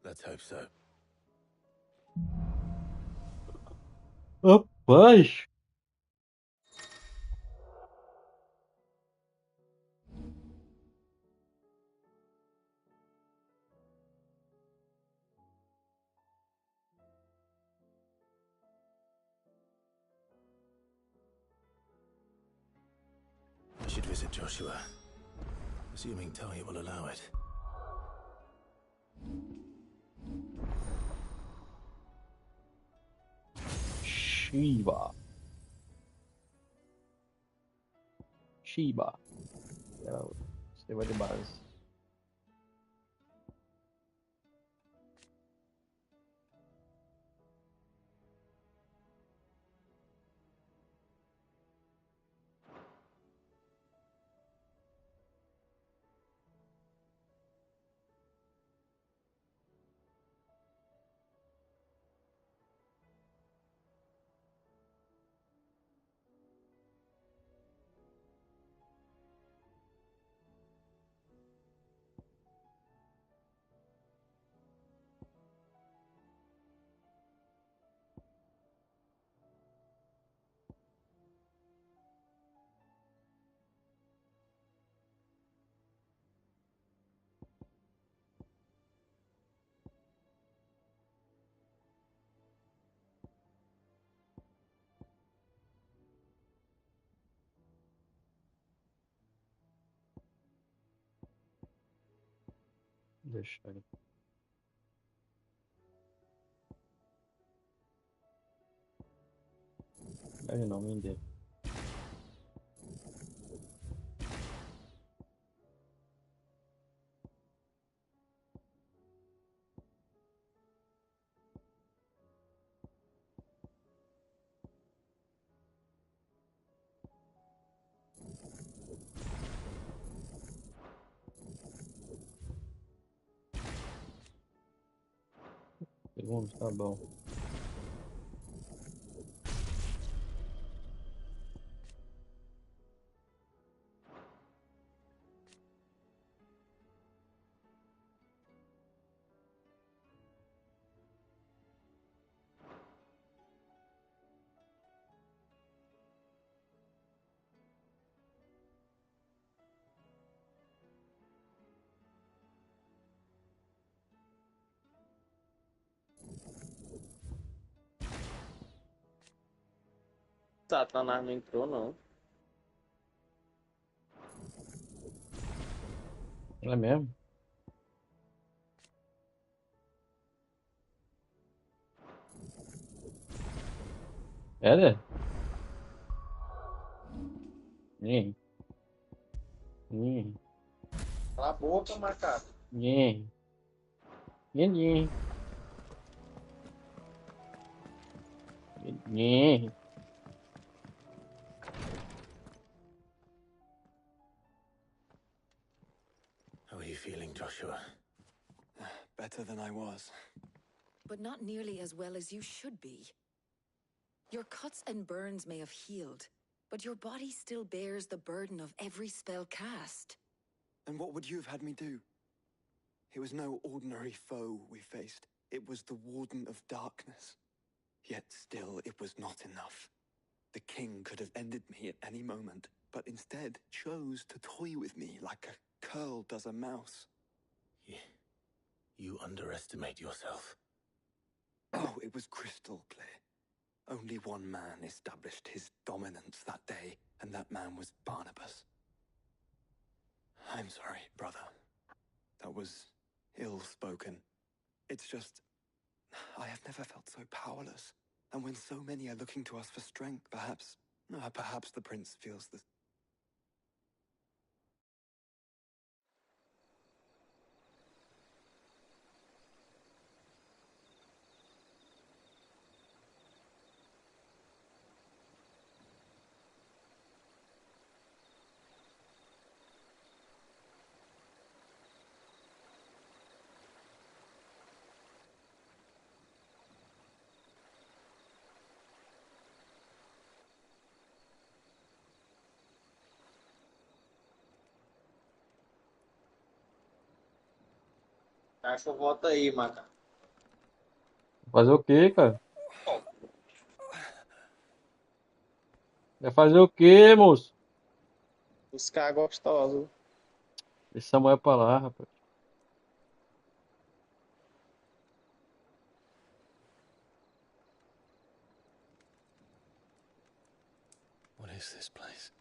Let's hope so. Rapaz! I should visit Joshua, assuming Talia will allow it. Shiva. Você vai de base. Deixa aí. Aí não, me dê. Segundo, tá bom. Satanás não entrou, não. É mesmo? É, né? Nhe. Nhe. Cala a boca, macaco. Nhe. Nhe, nhe. Nhe. How are you feeling, Joshua? Better than I was. But not nearly as well as you should be. Your cuts and burns may have healed, but your body still bears the burden of every spell cast. And what would you have had me do? It was no ordinary foe we faced. It was the Warden of Darkness. Yet still, it was not enough. The king could have ended me at any moment, but instead chose to toy with me like a curl does a mouse. You underestimate yourself. Oh, it was crystal clear. Only one man established his dominance that day, and that man was Barnabas. I'm sorry, brother. That was ill-spoken. It's just, I have never felt so powerless. And when so many are looking to us for strength, perhaps the prince feels the... Caixa, volta aí, Maca. Fazer o quê, cara? Vai fazer o quê, moço? Buscar gostoso. Deixa Samuel pra lá, rapaz. What is this place?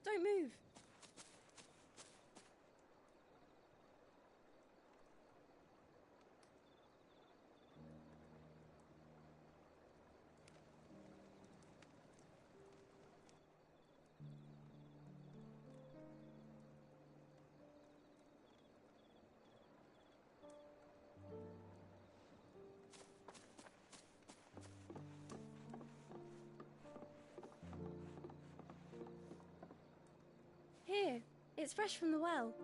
Don't move. Here, it's fresh from the well.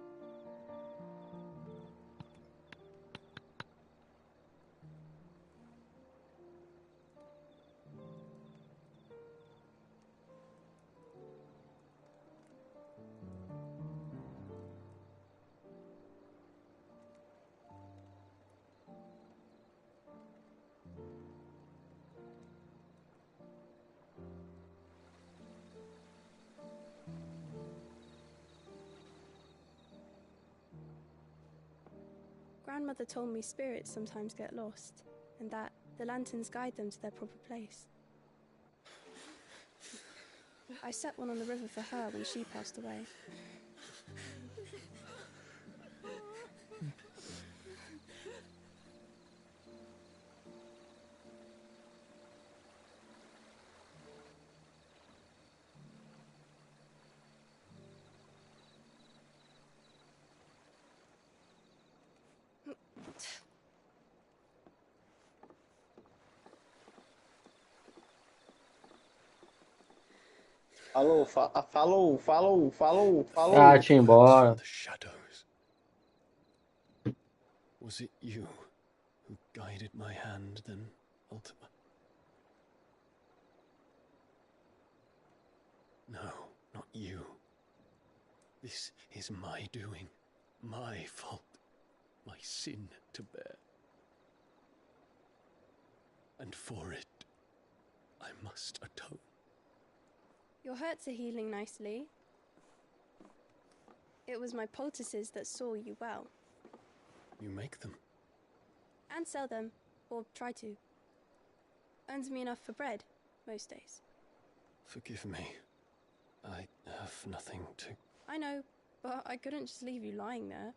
Grandmother told me spirits sometimes get lost, and that the lanterns guide them to their proper place. I set one on the river for her when she passed away. Falou, falou. Ah, tinha embora. The shadows. Was it you who guided my hand then, Ultima? No, not you. This is my doing, my fault, my sin to bear. And for it, I must atone. Your hurts are healing nicely. It was my poultices that saw you well. You make them? And sell them, or try to. Earns me enough for bread, most days. Forgive me. I have nothing to... I know, but I couldn't just leave you lying there.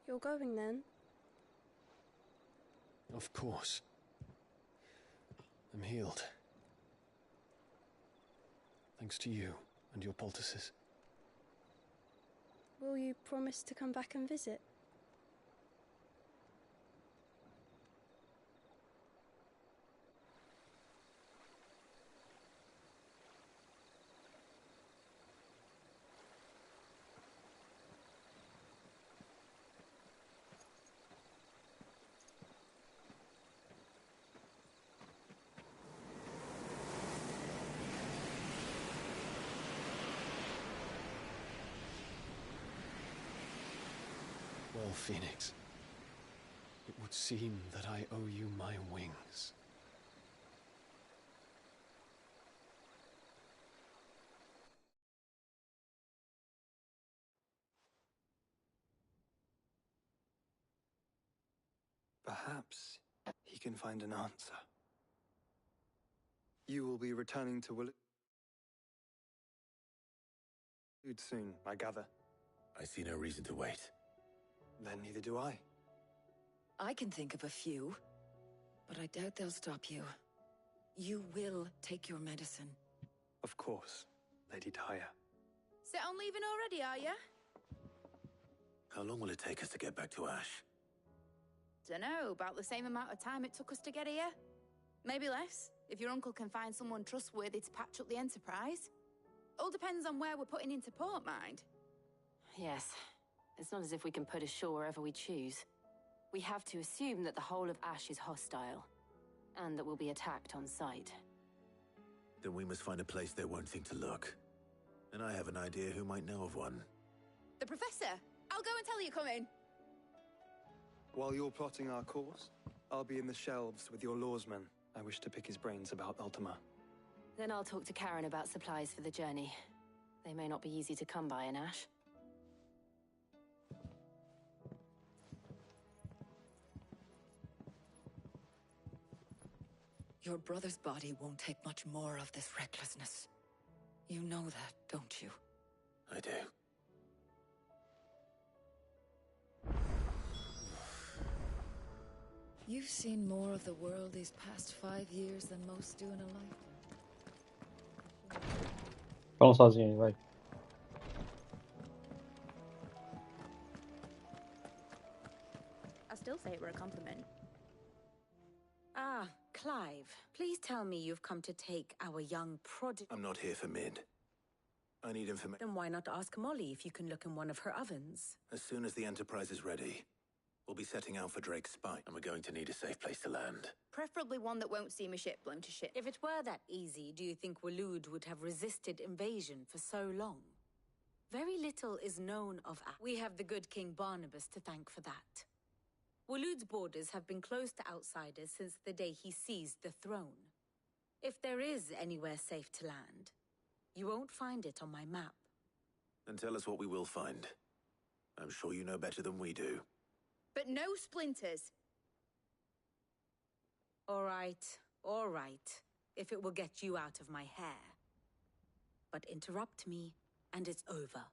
You're going then? Of course. I'm healed. Thanks to you and your poultices. Will you promise to come back and visit? all, Phoenix. It would seem that I owe you my wings. Perhaps he can find an answer. You will be returning to Waloed soon, I gather. I see no reason to wait. Then neither do I. I can think of a few, but I doubt they'll stop you. You will take your medicine. Of course, Lady Tyre. Set on leaving already, are ya? How long will it take us to get back to Ash? Dunno, about the same amount of time it took us to get here. Maybe less, if your uncle can find someone trustworthy to patch up the Enterprise. All depends on where we're putting into port, mind. Yes. It's not as if we can put ashore wherever we choose. We have to assume that the whole of Ash is hostile, and that we'll be attacked on sight. Then we must find a place they won't think to look. And I have an idea who might know of one. The Professor! I'll go and tell you coming! While you're plotting our course, I'll be in the shelves with your lawsman. I wish to pick his brains about Ultima. Then I'll talk to Karen about supplies for the journey. They may not be easy to come by in Ash. Your brother's body won't take much more of this recklessness. You know that, don't you? I do. You've seen more of the world these past 5 years than most do in a lifetime. Falam sozinho aí, vai. I still say it were a compliment. Ah, Clive, please tell me you've come to take our young prodigy. I'm not here for Mid. I need information. Then why not ask Molly if you can look in one of her ovens? As soon as the Enterprise is ready, we'll be setting out for Drake's spine, and we're going to need a safe place to land. Preferably one that won't see my ship blown to shit. If it were that easy, do you think Waloed would have resisted invasion for so long? Very little is known of Ash. We have the good King Barnabas to thank for that. Waloed's borders have been closed to outsiders since the day he seized the throne. If there is anywhere safe to land, you won't find it on my map. Then tell us what we will find. I'm sure you know better than we do. But no splinters! All right, if it will get you out of my hair. But interrupt me, and it's over.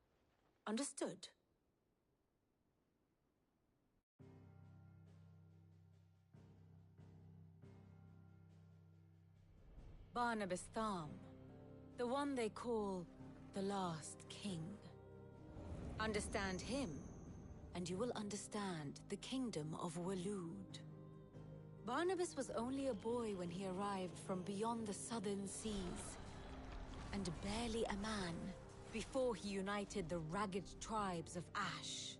Understood? Barnabas Thom, the one they call the Last King. Understand him, and you will understand the kingdom of Waloed. Barnabas was only a boy when he arrived from beyond the southern seas, and barely a man before he united the ragged tribes of Ash.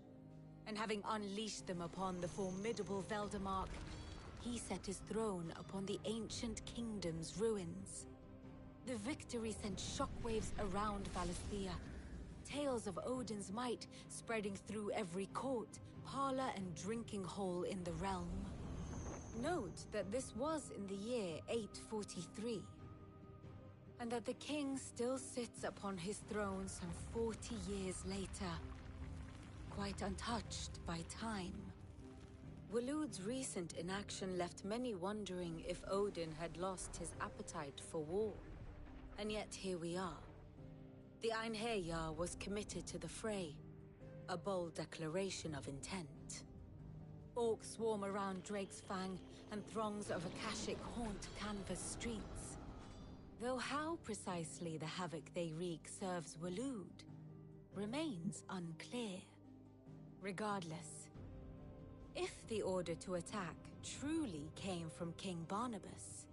And having unleashed them upon the formidable Veldamark, he set his throne upon the ancient kingdom's ruins. The victory sent shockwaves around Valisthea, tales of Odin's might spreading through every court, parlor, and drinking hole in the realm. Note that this was in the year 843, and that the king still sits upon his throne some 40 years later, quite untouched by time. Waloed's recent inaction left many wondering if Odin had lost his appetite for war. And yet here we are. The Einherjar was committed to the fray, a bold declaration of intent. Orcs swarm around Drake's Fang, and throngs of Akashic haunt Canvas streets. Though how precisely the havoc they wreak serves Waloed remains unclear. Regardless, if the order to attack truly came from King Barnabas,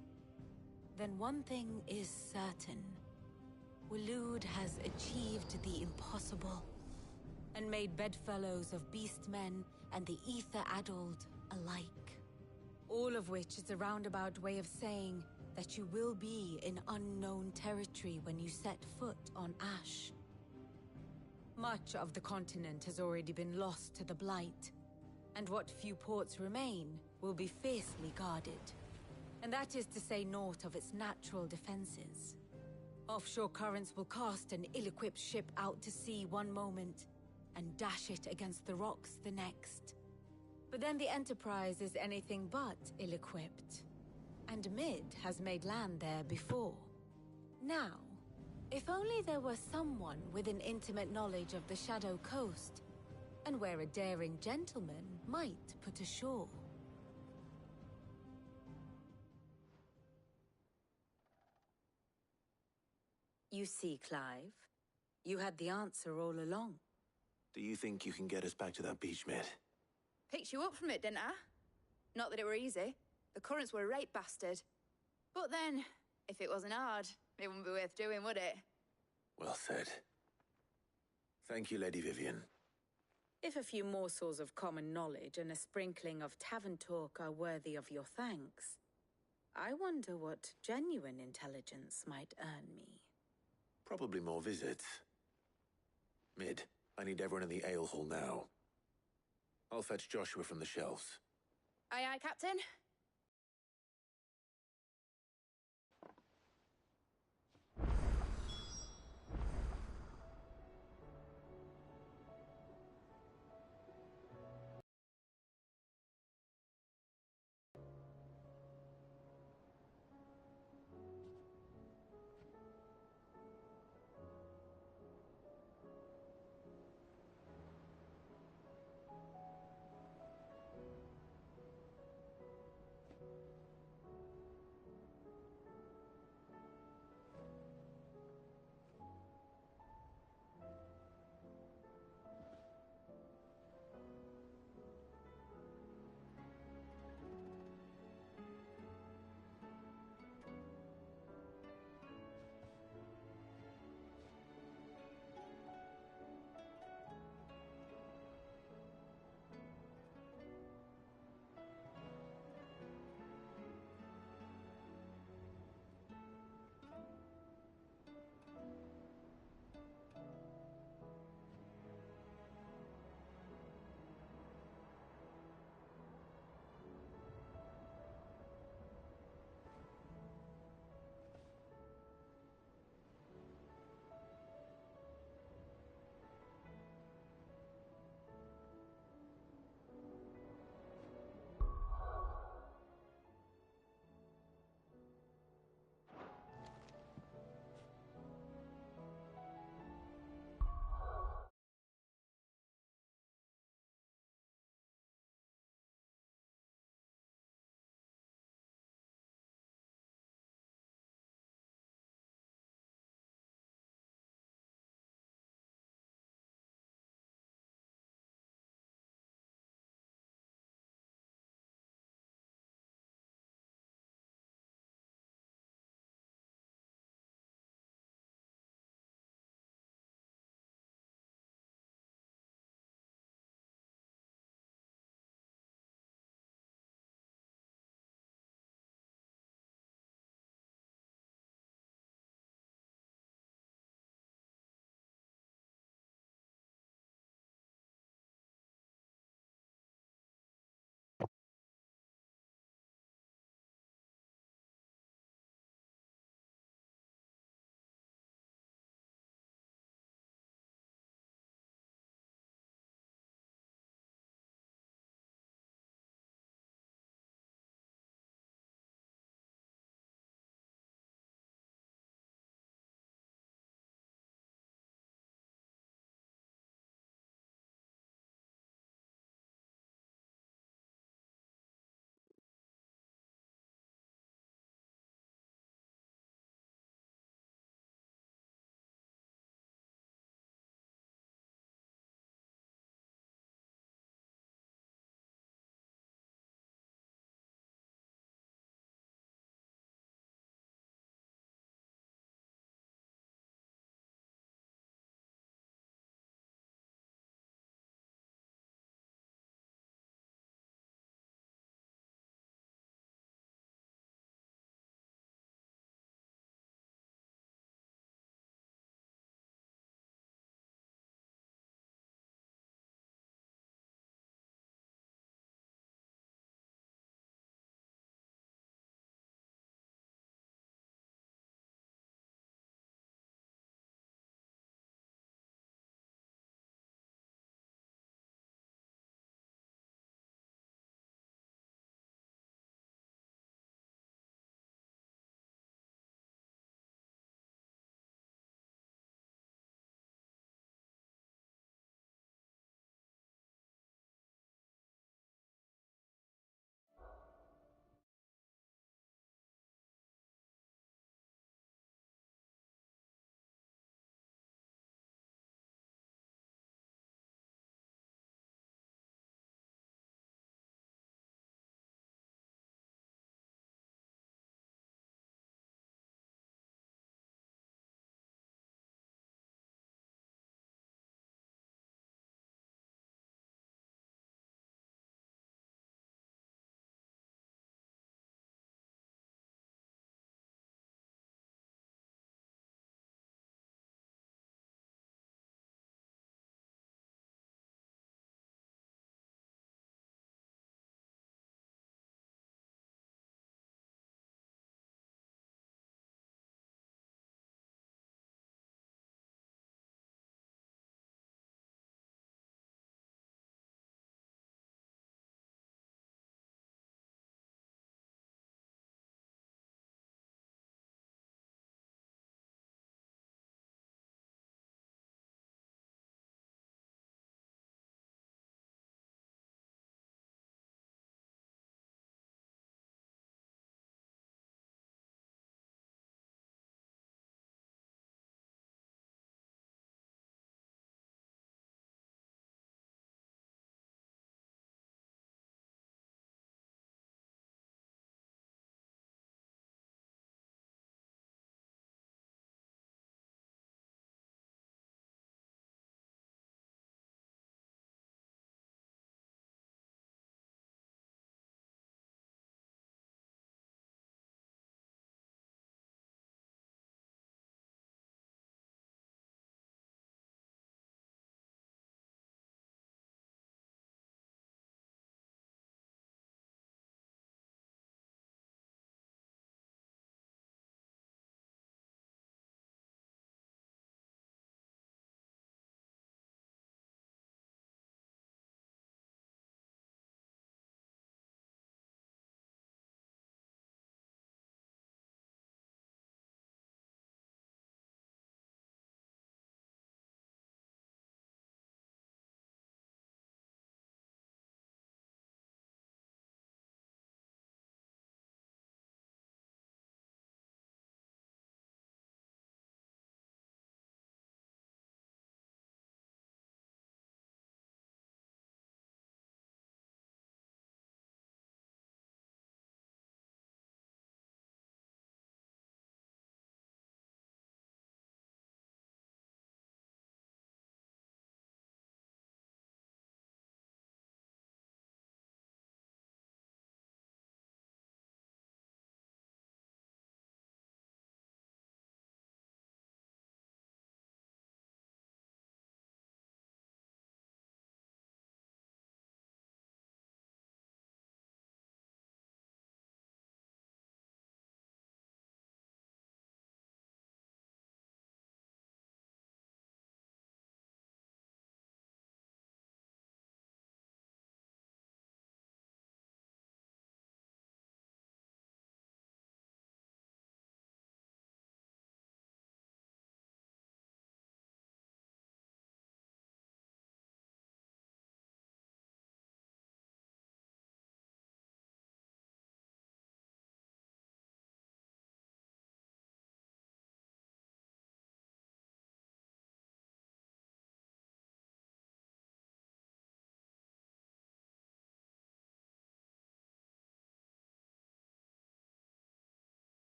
then one thing is certain. Waloed has achieved the impossible, and made bedfellows of beastmen and the ether-addled alike. All of which is a roundabout way of saying that you will be in unknown territory when you set foot on Ash. Much of the continent has already been lost to the Blight, and what few ports remain will be fiercely guarded. And that is to say naught of its natural defenses. Offshore currents will cast an ill-equipped ship out to sea one moment, and dash it against the rocks the next. But then the Enterprise is anything but ill-equipped. And Mid has made land there before. Now, if only there were someone with an intimate knowledge of the Shadow Coast, and where a daring gentleman might put ashore. You see, Clive, you had the answer all along. Do you think you can get us back to that beach, Mid? Picked you up from it, didn't I? Not that it were easy. The currents were a right bastard. But then, if it wasn't hard, it wouldn't be worth doing, would it? Well said. Thank you, Lady Vivian. If a few morsels of common knowledge and a sprinkling of tavern talk are worthy of your thanks, I wonder what genuine intelligence might earn me. Probably more visits. Mid, I need everyone in the ale hall now. I'll fetch Joshua from the shelves. Aye, aye, Captain.